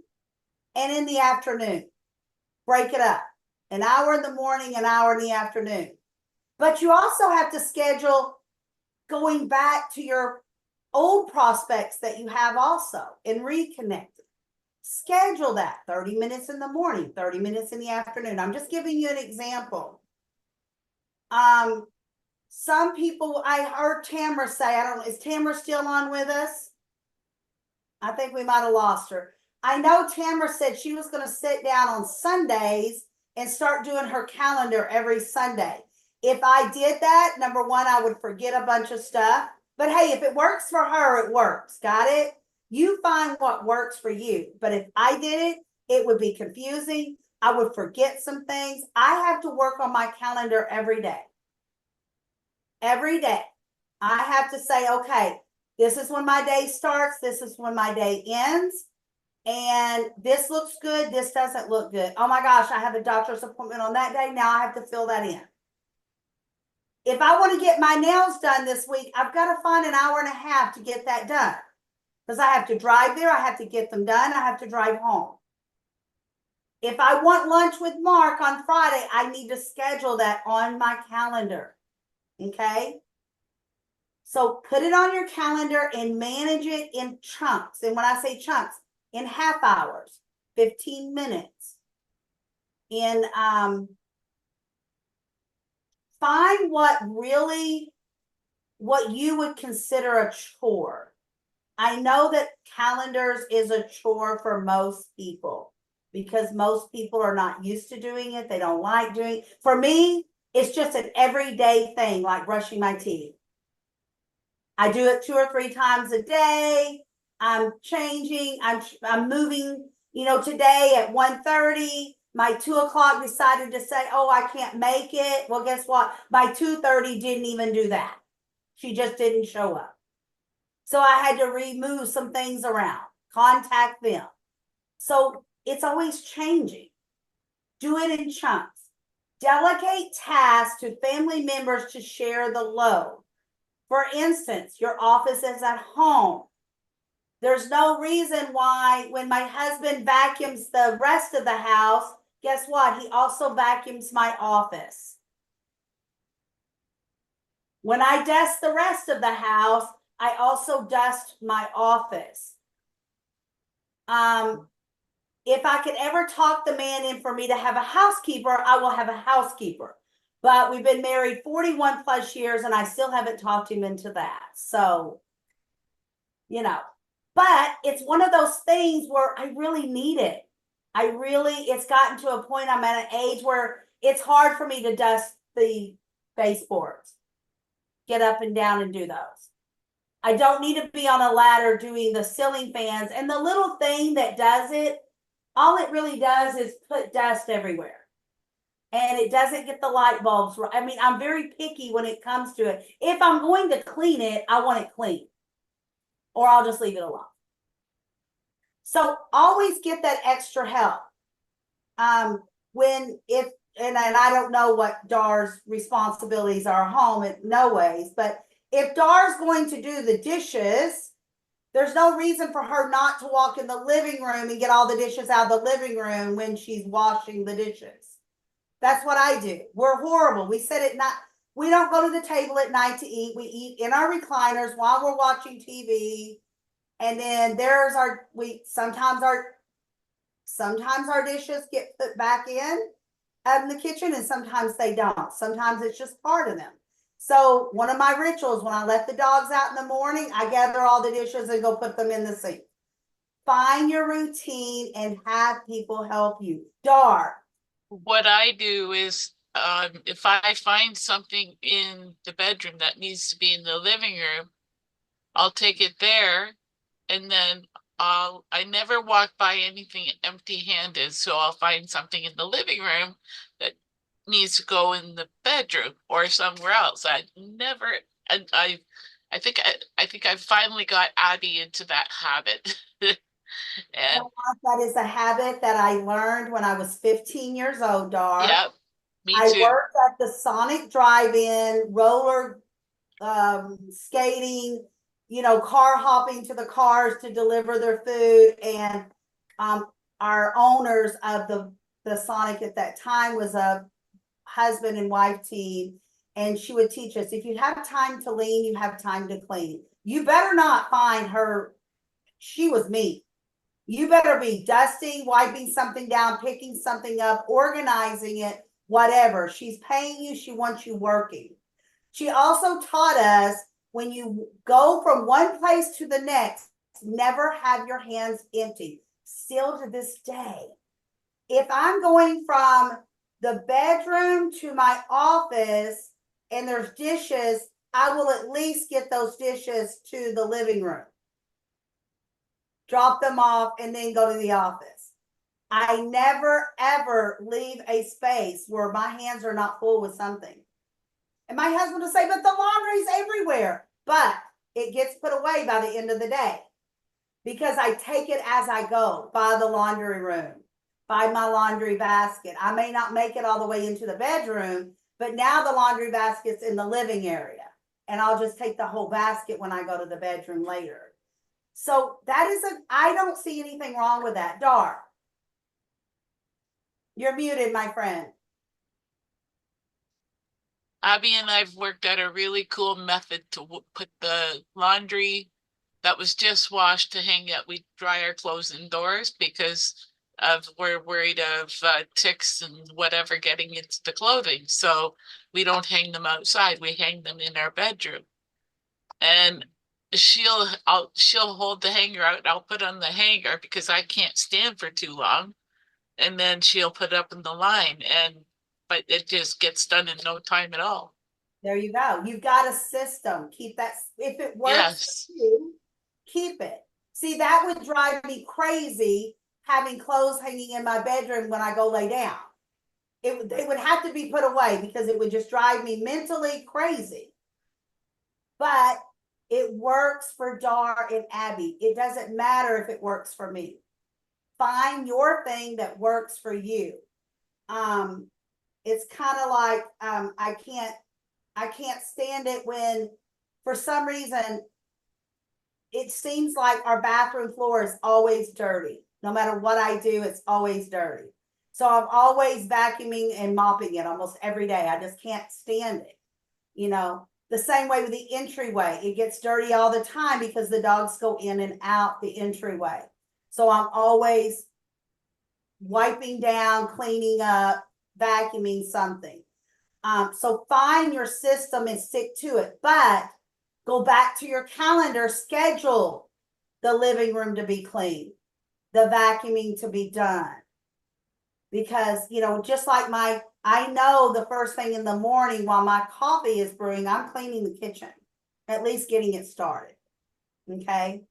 and in the afternoon. Break it up. An hour in the morning, an hour in the afternoon. But you also have to schedule going back to your old prospects that you have also and reconnecting. Schedule that 30 minutes in the morning, 30 minutes in the afternoon. I'm just giving you an example. Some people, I heard Tamara say, I don't know, is Tamara still on with us? I think we might have lost her. I know Tamara said she was going to sit down on Sundays and start doing her calendar every Sunday. If I did that, number one, I would forget a bunch of stuff. But hey, if it works for her, it works. Got it? You find what works for you. But if I did it, it would be confusing. I would forget some things. I have to work on my calendar every day. Every day. I have to say, okay, this is when my day starts. This is when my day ends. And this looks good. This doesn't look good. Oh my gosh, I have a doctor's appointment on that day. Now I have to fill that in. If I want to get my nails done this week, I've got to find an hour and a half to get that done. Because I have to drive there. I have to get them done. I have to drive home. If I want lunch with Mark on Friday, I need to schedule that on my calendar. Okay? So put it on your calendar and manage it in chunks. And when I say chunks, in half hours, 15 minutes. In find what you would consider a chore. I know that calendars is a chore for most people because most people are not used to doing it. They don't like doing it. For me, it's just an everyday thing, like brushing my teeth. I do it 2 or 3 times a day. I'm changing. I'm moving. You know, today at 1:30, my 2 o'clock decided to say, "Oh, I can't make it." Well, guess what? My 2:30 didn't even do that. She just didn't show up. So I had to remove some things around, contact them. So it's always changing. Do it in chunks. Delegate tasks to family members to share the load. For instance, your office is at home. There's no reason why when my husband vacuums the rest of the house, Guess what? He also vacuums my office. When I dust the rest of the house, I also dust my office. If I could ever talk the man in for me to have a housekeeper, I will have a housekeeper. But we've been married 41 plus years and I still haven't talked him into that. So, you know, but it's one of those things where I really need it. It's gotten to a point, I'm at an age where it's hard for me to dust the baseboards, get up and down and do those. I don't need to be on a ladder doing the ceiling fans. And the little thing that does it, all it really does is put dust everywhere. And it doesn't get the light bulbs right. I mean, I'm very picky when it comes to it. If I'm going to clean it, I want it clean. Or I'll just leave it alone. So always get that extra help. And I don't know what Dar's responsibilities are at home in no ways, but if Dar's going to do the dishes, there's no reason for her not to walk in the living room and get all the dishes out of the living room when she's washing the dishes. That's what I do. We're horrible. We don't go to the table at night to eat. We eat in our recliners while we're watching TV. And then sometimes our dishes get put back in the kitchen and sometimes they don't. Sometimes it's just part of them. So one of my rituals, when I let the dogs out in the morning, I gather all the dishes and go put them in the sink. Find your routine and have people help you. Dar. What I do is, if I find something in the bedroom that needs to be in the living room, I'll take it there, and then I never walk by anything empty-handed, so I'll find something in the living room that needs to go in the bedroom or somewhere else. I think I've finally got Abby into that habit. And That is a habit that I learned when I was 15 years old, Dar. yeah, me I too. worked at the Sonic Drive-In, roller skating, car hopping to the cars to deliver their food. And our owners of the Sonic at that time was a husband and wife team. And she would teach us, if you have time to lean, you have time to clean. You better not find her. She was me. You better be dusting, wiping something down, picking something up, organizing it, whatever. She's paying you. She wants you working. She also taught us, when you go from one place to the next, never have your hands empty. Still to this day, if I'm going from the bedroom to my office and there's dishes, I will at least get those dishes to the living room, drop them off, and then go to the office. I never, ever leave a space where my hands are not full with something. And my husband will say, but the laundry's everywhere. But it gets put away by the end of the day because I take it as I go, by the laundry room, by my laundry basket. I may not make it all the way into the bedroom, but now the laundry basket's in the living area. And I'll just take the whole basket when I go to the bedroom later. So I don't see anything wrong with that. Dar, you're muted, my friend. Abby and I've worked out a really cool method to put the laundry that was just washed to hang out. We dry our clothes indoors because we're worried of ticks and whatever getting into the clothing. So we don't hang them outside. We hang them in our bedroom. And she'll hold the hanger out. I'll put on the hanger because I can't stand for too long. And then she'll put up in the line, but it just gets done in no time at all. There you go. You've got a system. Keep that. If it works Yes. for you, keep it. See, that would drive me crazy, having clothes hanging in my bedroom when I go lay down. It would have to be put away because it would just drive me mentally crazy. But it works for Dar and Abby. It doesn't matter if it works for me. Find your thing that works for you. It's kind of like I can't stand it when, for some reason, it seems like our bathroom floor is always dirty. No matter what I do, it's always dirty. So I'm always vacuuming and mopping it almost every day. I just can't stand it. You know, the same way with the entryway. It gets dirty all the time because the dogs go in and out the entryway. So I'm always wiping down, cleaning up, vacuuming something. So find your system and stick to it, but go back to your calendar, schedule the living room to be clean, the vacuuming to be done. Because, you know, just like I know the first thing in the morning while my coffee is brewing, I'm cleaning the kitchen, at least getting it started. Okay.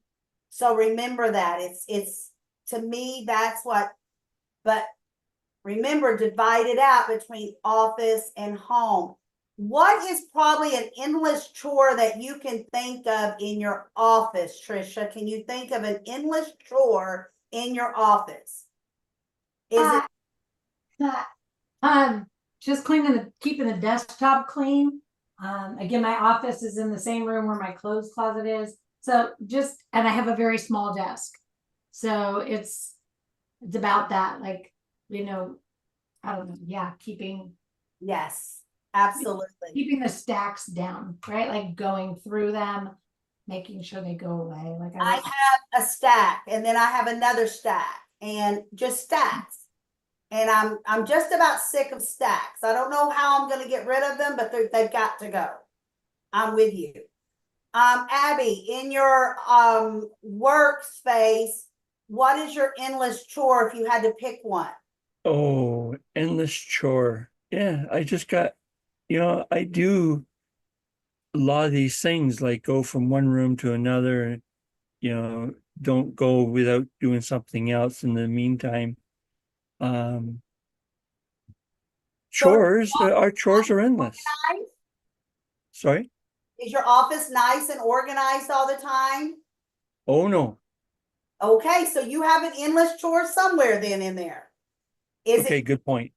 So remember that it's to me, that's what, but remember, divide it out between office and home. What is probably an endless chore that you can think of in your office, Trisha? Can you think of an endless chore in your office? Is it Just keeping the desktop clean. Again, my office is in the same room where my clothes closet is. So and I have a very small desk. So it's about that, like, you know, I don't know. Yeah. yes, absolutely. Keeping the stacks down, right? Like going through them, making sure they go away. Like I have a stack and then I have another stack and just stacks. And I'm just about sick of stacks. I don't know how I'm going to get rid of them, but they've got to go. I'm with you. Abby, in your workspace, what is your endless chore if you had to pick one? Oh, endless chore. Yeah, I just got, I do a lot of these things, like go from one room to another, and don't go without doing something else in the meantime. Um, So our chores are endless. organized? Sorry? Is your office nice and organized all the time? Oh, no. Okay, so you have an endless chore somewhere then in there. Is Okay, it? good point.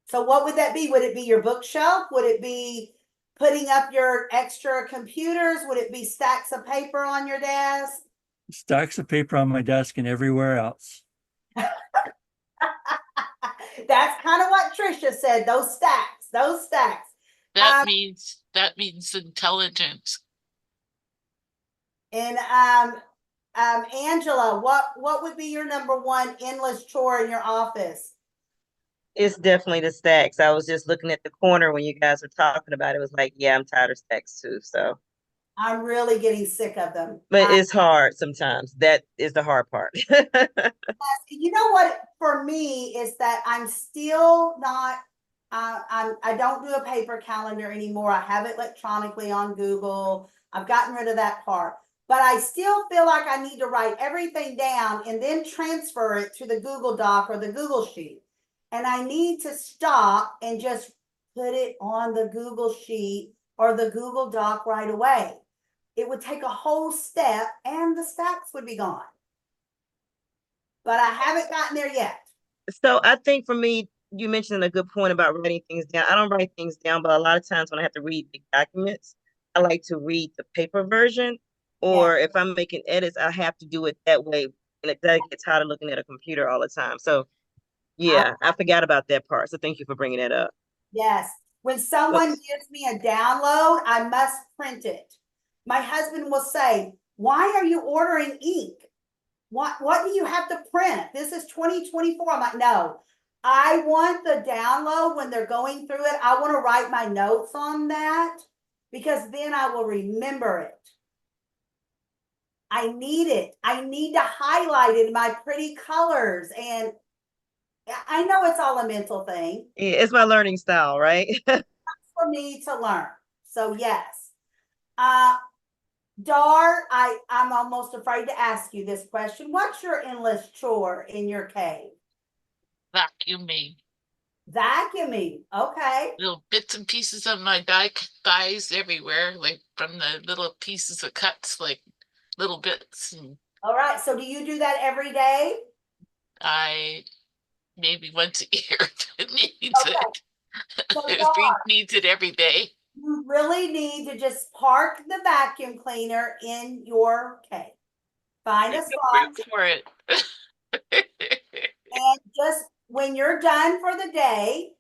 So what would that be? Would it be your bookshelf? Would it be putting up your extra computers? Would it be stacks of paper on your desk? Stacks of paper on my desk and everywhere else. That's kind of what Trisha said, those stacks, those stacks. That means intelligence. And Angela, what would be your number one endless chore in your office? It's definitely the stacks. I was just looking at the corner when you guys were talking about it. It was like, yeah, I'm tired of stacks too. So, I'm really getting sick of them. but it's hard sometimes. That is the hard part. You know what, for me is that I'm still not, I don't do a paper calendar anymore. I have it electronically on Google. I've gotten rid of that part, but I still feel like I need to write everything down and then transfer it to the Google Doc or the Google Sheet. And I need to stop and just put it on the Google Sheet or the Google Doc right away. It would take a whole step and the stacks would be gone. But I haven't gotten there yet. So I think for me, you mentioned a good point about writing things down. I don't write things down, but a lot of times when I have to read big documents, I like to read the paper version. Or if I'm making edits, I have to do it that way. And it does get tired of looking at a computer all the time. So yeah, I forgot about that part. So thank you for bringing that up. Yes. When someone gives me a download, I must print it. My husband will say, "Why are you ordering ink? What do you have to print? This is 2024." I'm like, "No, I want the download when they're going through it. I want to write my notes on that because then I will remember it. I need it. I need to highlight it in my pretty colors. And I know it's all a mental thing. Yeah, it's my learning style, right? For me to learn. So yes. Dar, I'm almost afraid to ask you this question. What's your endless chore in your cave? Vacuuming. Vacuuming. Okay. Little bits and pieces of my thighs everywhere, like from the little pieces of cuts, like little bits. And All right. So do you do that every day? I maybe once a year it needs Okay. it. So It needs it every day. you really need to just park the vacuum cleaner in your cave. Find a spot Room for it. and just when you're done for the day,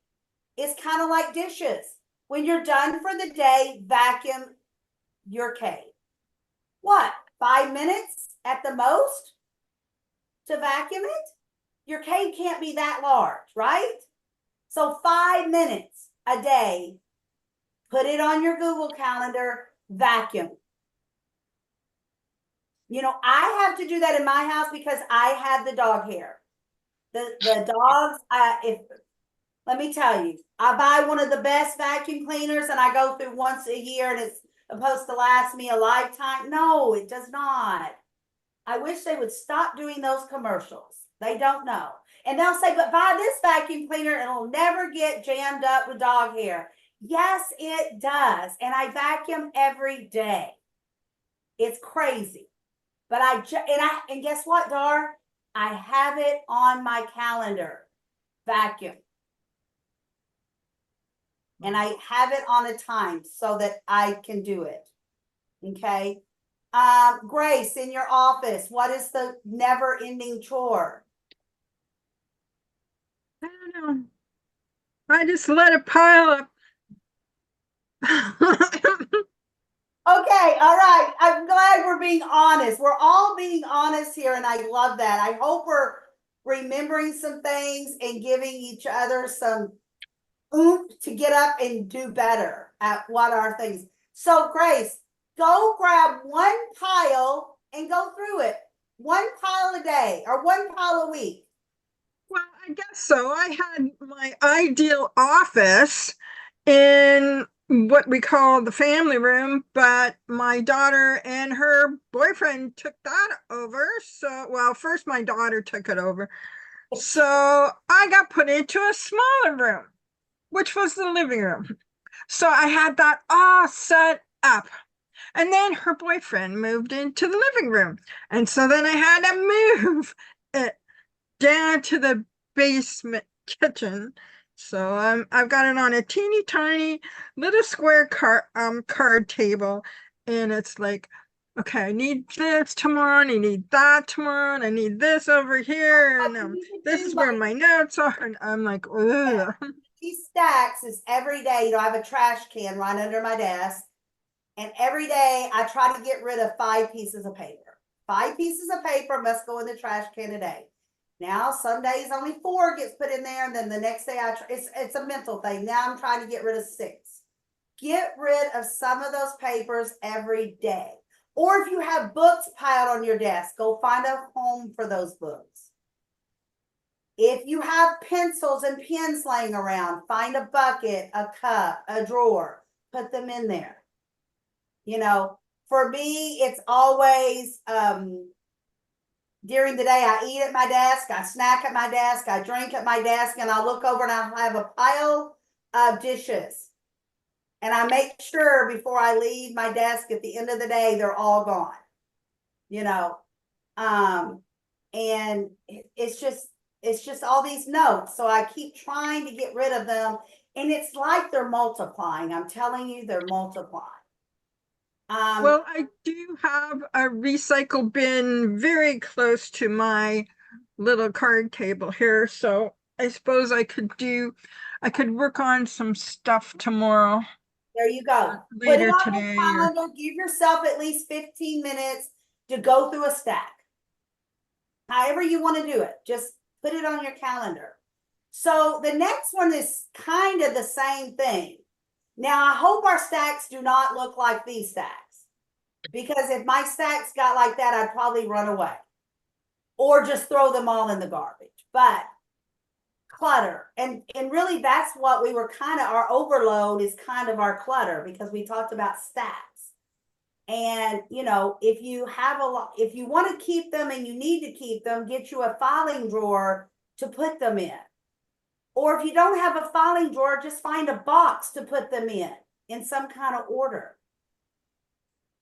it's kind of like dishes. When you're done for the day, vacuum your cave. What, 5 minutes at the most to vacuum it? Your cave can't be that large, right? So 5 minutes a day, put it on your Google Calendar, vacuum. You know, I have to do that in my house because I have the dog hair. The dogs, if let me tell you, I buy one of the best vacuum cleaners and I go through once a year and it's supposed to last me a lifetime. No, it does not. I wish they would stop doing those commercials. They don't know. And they'll say, but buy this vacuum cleaner and it'll never get jammed up with dog hair. Yes, it does. And I vacuum every day. It's crazy. But and guess what, Dar? I have it on my calendar. Vacuum. And I have it on a time so that I can do it. Okay. Grace, in your office, what is the never-ending chore? I don't know. I just let it pile up. Okay, all right. I'm glad we're being honest. We're all being honest here, and I love that. I hope we're remembering some things and giving each other some oomph to get up and do better at what are things. So, Grace, go grab one pile and go through it. One pile a day or one pile a week. Well, I guess so. I had my ideal office in what we call the family room, but my daughter and her boyfriend took that over. So, well, first my daughter took it over. So I got put into a smaller room, which was the living room. So I had that all set up. And then her boyfriend moved into the living room. And so then I had to move it down to the basement kitchen. So I've got it on a teeny tiny little square card table, and it's like, okay, I need this tomorrow, and I need that tomorrow, and I need this over here, and this is where my notes are, and I'm like, ugh. These stacks is every day. You know, I have a trash can right under my desk, and every day I try to get rid of 5 pieces of paper. 5 pieces of paper must go in the trash can a day. Now, some days only 4 gets put in there, and then the next day it's a mental thing. Now I'm trying to get rid of 6. Get rid of some of those papers every day. Or if you have books piled on your desk, go find a home for those books. If you have pencils and pens laying around, find a bucket, a cup, a drawer, put them in there. You know, for me, it's always during the day, I eat at my desk, I snack at my desk, I drink at my desk, and I'll look over and I'll have a pile of dishes. And I make sure before I leave my desk at the end of the day, they're all gone. You know, and it's just all these notes. So I keep trying to get rid of them. And it's like they're multiplying. I'm telling you, they're multiplying. Well, I do have a recycle bin very close to my little card table here, so I suppose I could work on some stuff tomorrow, There you go. Put it later on your today. calendar. Give yourself at least 15 minutes to go through a stack. However you want to do it, just put it on your calendar. So the next one is kind of the same thing. Now, I hope our stacks do not look like these stacks. Because if my stacks got like that, I'd probably run away. Or just throw them all in the garbage. But clutter. And really that's what we were kind of, our overload is kind of our clutter, because we talked about stacks. And you know, if you have a lot, if you want to keep them and you need to keep them, get you a filing drawer to put them in. Or if you don't have a filing drawer, just find a box to put them in some kind of order.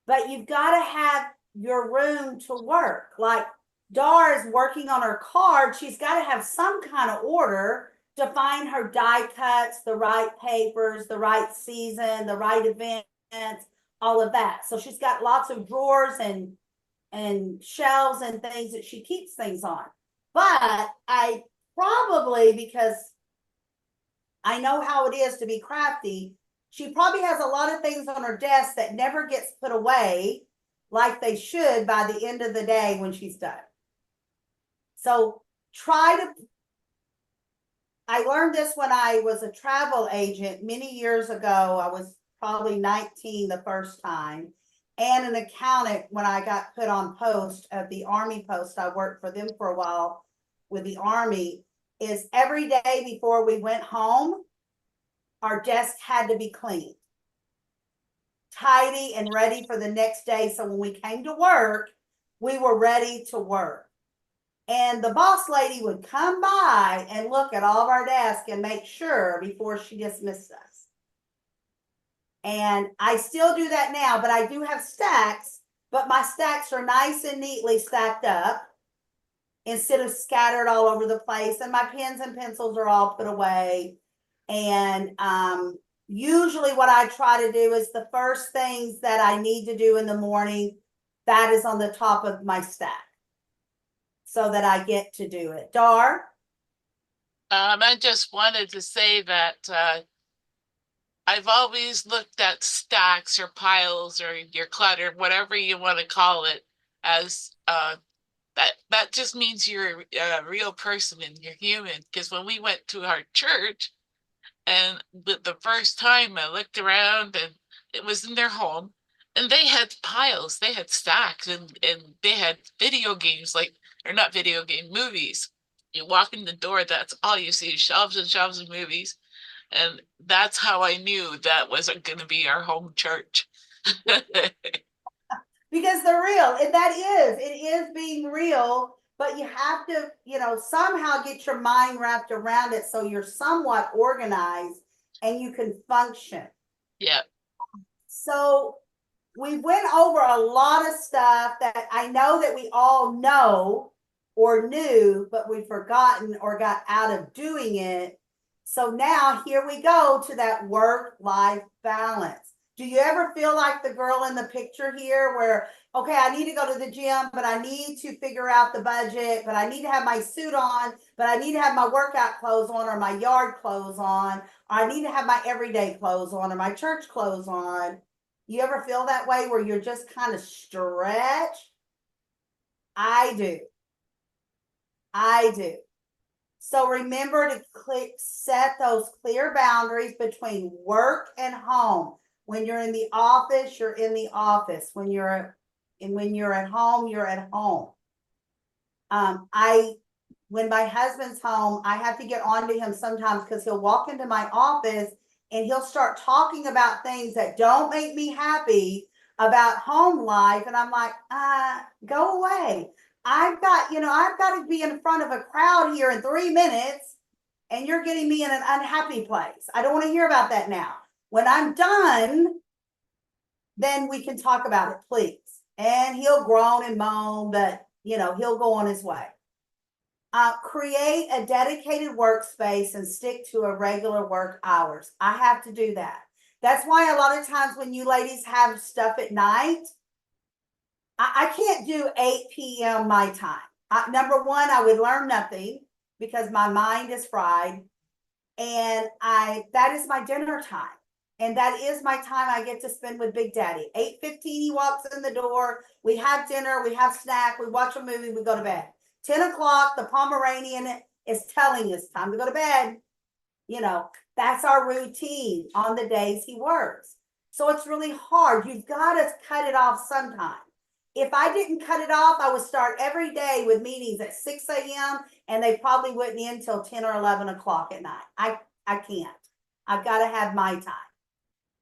But you've got to have your room to work. Like Dar is working on her card. She's got to have some kind of order to find her die cuts, the right papers, the right season, the right events, all of that. So she's got lots of drawers and shelves and things that she keeps things on. But I probably, because I know how it is to be crafty, she probably has a lot of things on her desk that never gets put away like they should by the end of the day when she's done. So I learned this when I was a travel agent many years ago. I was probably 19 the first time, and an accountant when I got put on post at the Army post. I worked for them for a while with the Army. Is every day before we went home, our desk had to be cleaned, tidy, and ready for the next day. So when we came to work, we were ready to work. And the boss lady would come by and look at all of our desks and make sure before she dismissed us. And I still do that now, but I do have stacks, but my stacks are nice and neatly stacked up instead of scattered all over the place. And my pens and pencils are all put away. And usually what I try to do is the first things that I need to do in the morning, that is on the top of my stack, so that I get to do it. Dar? I just wanted to say that I've always looked at stacks or piles or your clutter, whatever you want to call it, as that just means you're a real person and you're human. Because when we went to our church, and the first time I looked around and it was in their home, and they had piles, they had stacks, and they had video games, like, or not video game, movies. You walk in the door, that's all you see, shelves and shelves of movies. And that's how I knew that wasn't going to be our home church. Because they're real, and it is being real, but you have to, somehow get your mind wrapped around it so you're somewhat organized and you can function. Yeah. So we went over a lot of stuff that I know that we all know or knew, but we've forgotten or got out of doing it. So now here we go to that work-life balance. Do you ever feel like the girl in the picture here where, okay, I need to go to the gym, but I need to figure out the budget, but I need to have my suit on, but I need to have my workout clothes on or my yard clothes on, or I need to have my everyday clothes on or my church clothes on? You ever feel that way where you're just kind of stretched? I do. So remember to set those clear boundaries between work and home. When you're in the office, you're in the office. When you're at home, you're at home. When my husband's home, I have to get on to him sometimes because he'll walk into my office and he'll start talking about things that don't make me happy about home life. And I'm like, go away. I've got to be in front of a crowd here in 3 minutes and you're getting me in an unhappy place. I don't want to hear about that now. When I'm done, then we can talk about it, please. And he'll groan and moan, but he'll go on his way. Create a dedicated workspace and stick to a regular work hours. I have to do that. That's why a lot of times when you ladies have stuff at night, I can't do 8 p.m. my time. Number one, I would learn nothing because my mind is fried. And that is my dinner time. And that is my time I get to spend with Big Daddy. 8:15, he walks in the door. We have dinner, we have snack, we watch a movie, we go to bed. 10 o'clock, the Pomeranian is telling us time to go to bed. That's our routine on the days he works. So it's really hard. You've got to cut it off sometime. If I didn't cut it off, I would start every day with meetings at 6 a.m. and they probably wouldn't end till 10 or 11 o'clock at night. I can't. I've got to have my time.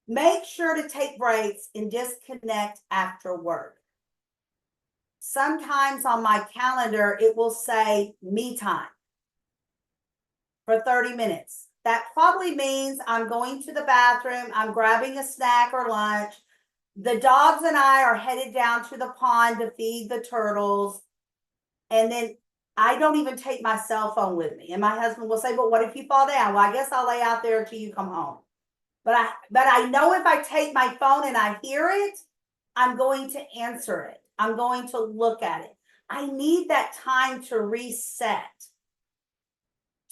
Make sure to take breaks and disconnect after work. Sometimes on my calendar, it will say me time for 30 minutes. That probably means I'm going to the bathroom, I'm grabbing a snack or lunch. The dogs and I are headed down to the pond to feed the turtles. And then I don't even take my cell phone with me. And my husband will say, but what if you fall down? Well, I guess I'll lay out there until you come home. But I know if I take my phone and I hear it, I'm going to answer it. I'm going to look at it. I need that time to reset.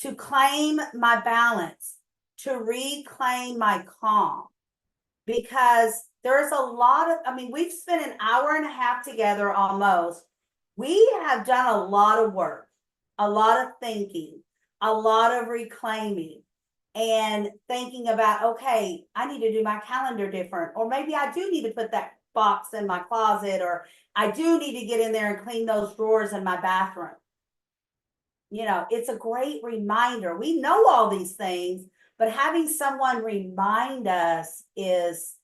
to claim my balance, to reclaim my calm. Because there's a lot of, I mean, we've spent an hour and a half together almost. We have done a lot of work, a lot of thinking, a lot of reclaiming, and thinking about, okay, I need to do my calendar different, or maybe I do need to put that box in my closet, or I do need to get in there and clean those drawers in my bathroom. You know, it's a great reminder. We know all these things, but having someone remind us is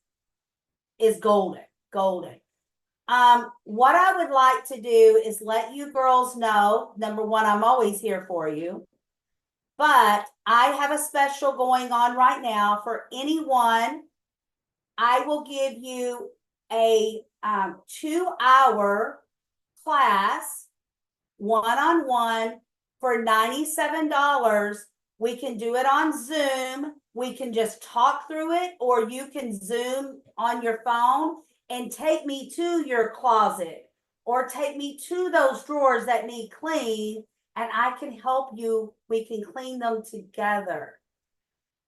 golden, golden. What I would like to do is let you girls know, number one, I'm always here for you, but I have a special going on right now for anyone. I will give you a 2-hour class, one-on-one, for $97. We can do it on Zoom. We can just talk through it, or you can Zoom on your phone and take me to your closet, or take me to those drawers that need clean, and I can help you. We can clean them together.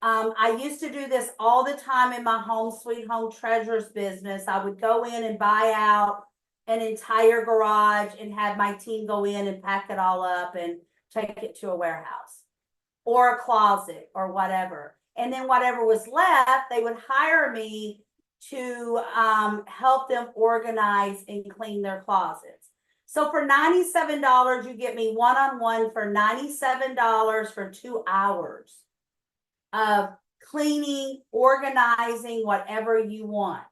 I used to do this all the time in my Home Sweet Home Treasures business. I would go in and buy out an entire garage and have my team go in and pack it all up and take it to a warehouse or a closet or whatever. And then whatever was left, they would hire me to help them organize and clean their closets. So for $97, you get me one-on-one for $97 for 2 hours of cleaning, organizing, whatever you want.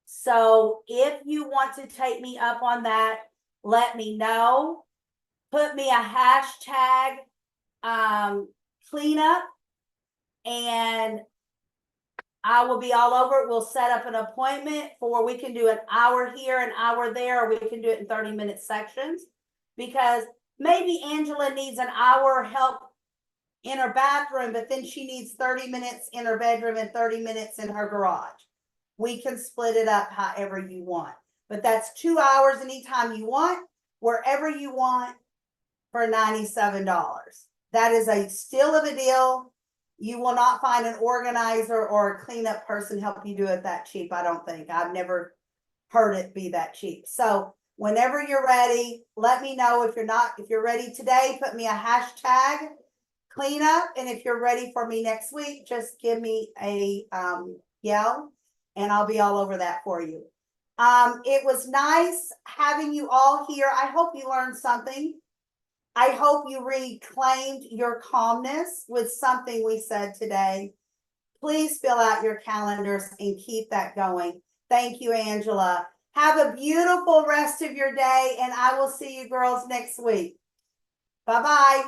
So if you want to take me up on that, let me know. Put me a hashtag cleanup, and I will be all over it. We'll set up an appointment for, we can do an hour here, an hour there, or we can do it in 30-minute sections, because maybe Angela needs an hour help in her bathroom, but then she needs 30 minutes in her bedroom and 30 minutes in her garage. We can split it up however you want, but that's 2 hours anytime you want, wherever you want, for $97. That is a steal of a deal. You will not find an organizer or a cleanup person help you do it that cheap. I don't think. I've never heard it be that cheap. So whenever you're ready, let me know. If you're ready today, put me a hashtag cleanup. And if you're ready for me next week, just give me a yell, and I'll be all over that for you. It was nice having you all here. I hope you learned something. I hope you reclaimed your calmness with something we said today. Please fill out your calendars and keep that going. Thank you, Angela. Have a beautiful rest of your day, and I will see you girls next week. Bye-bye.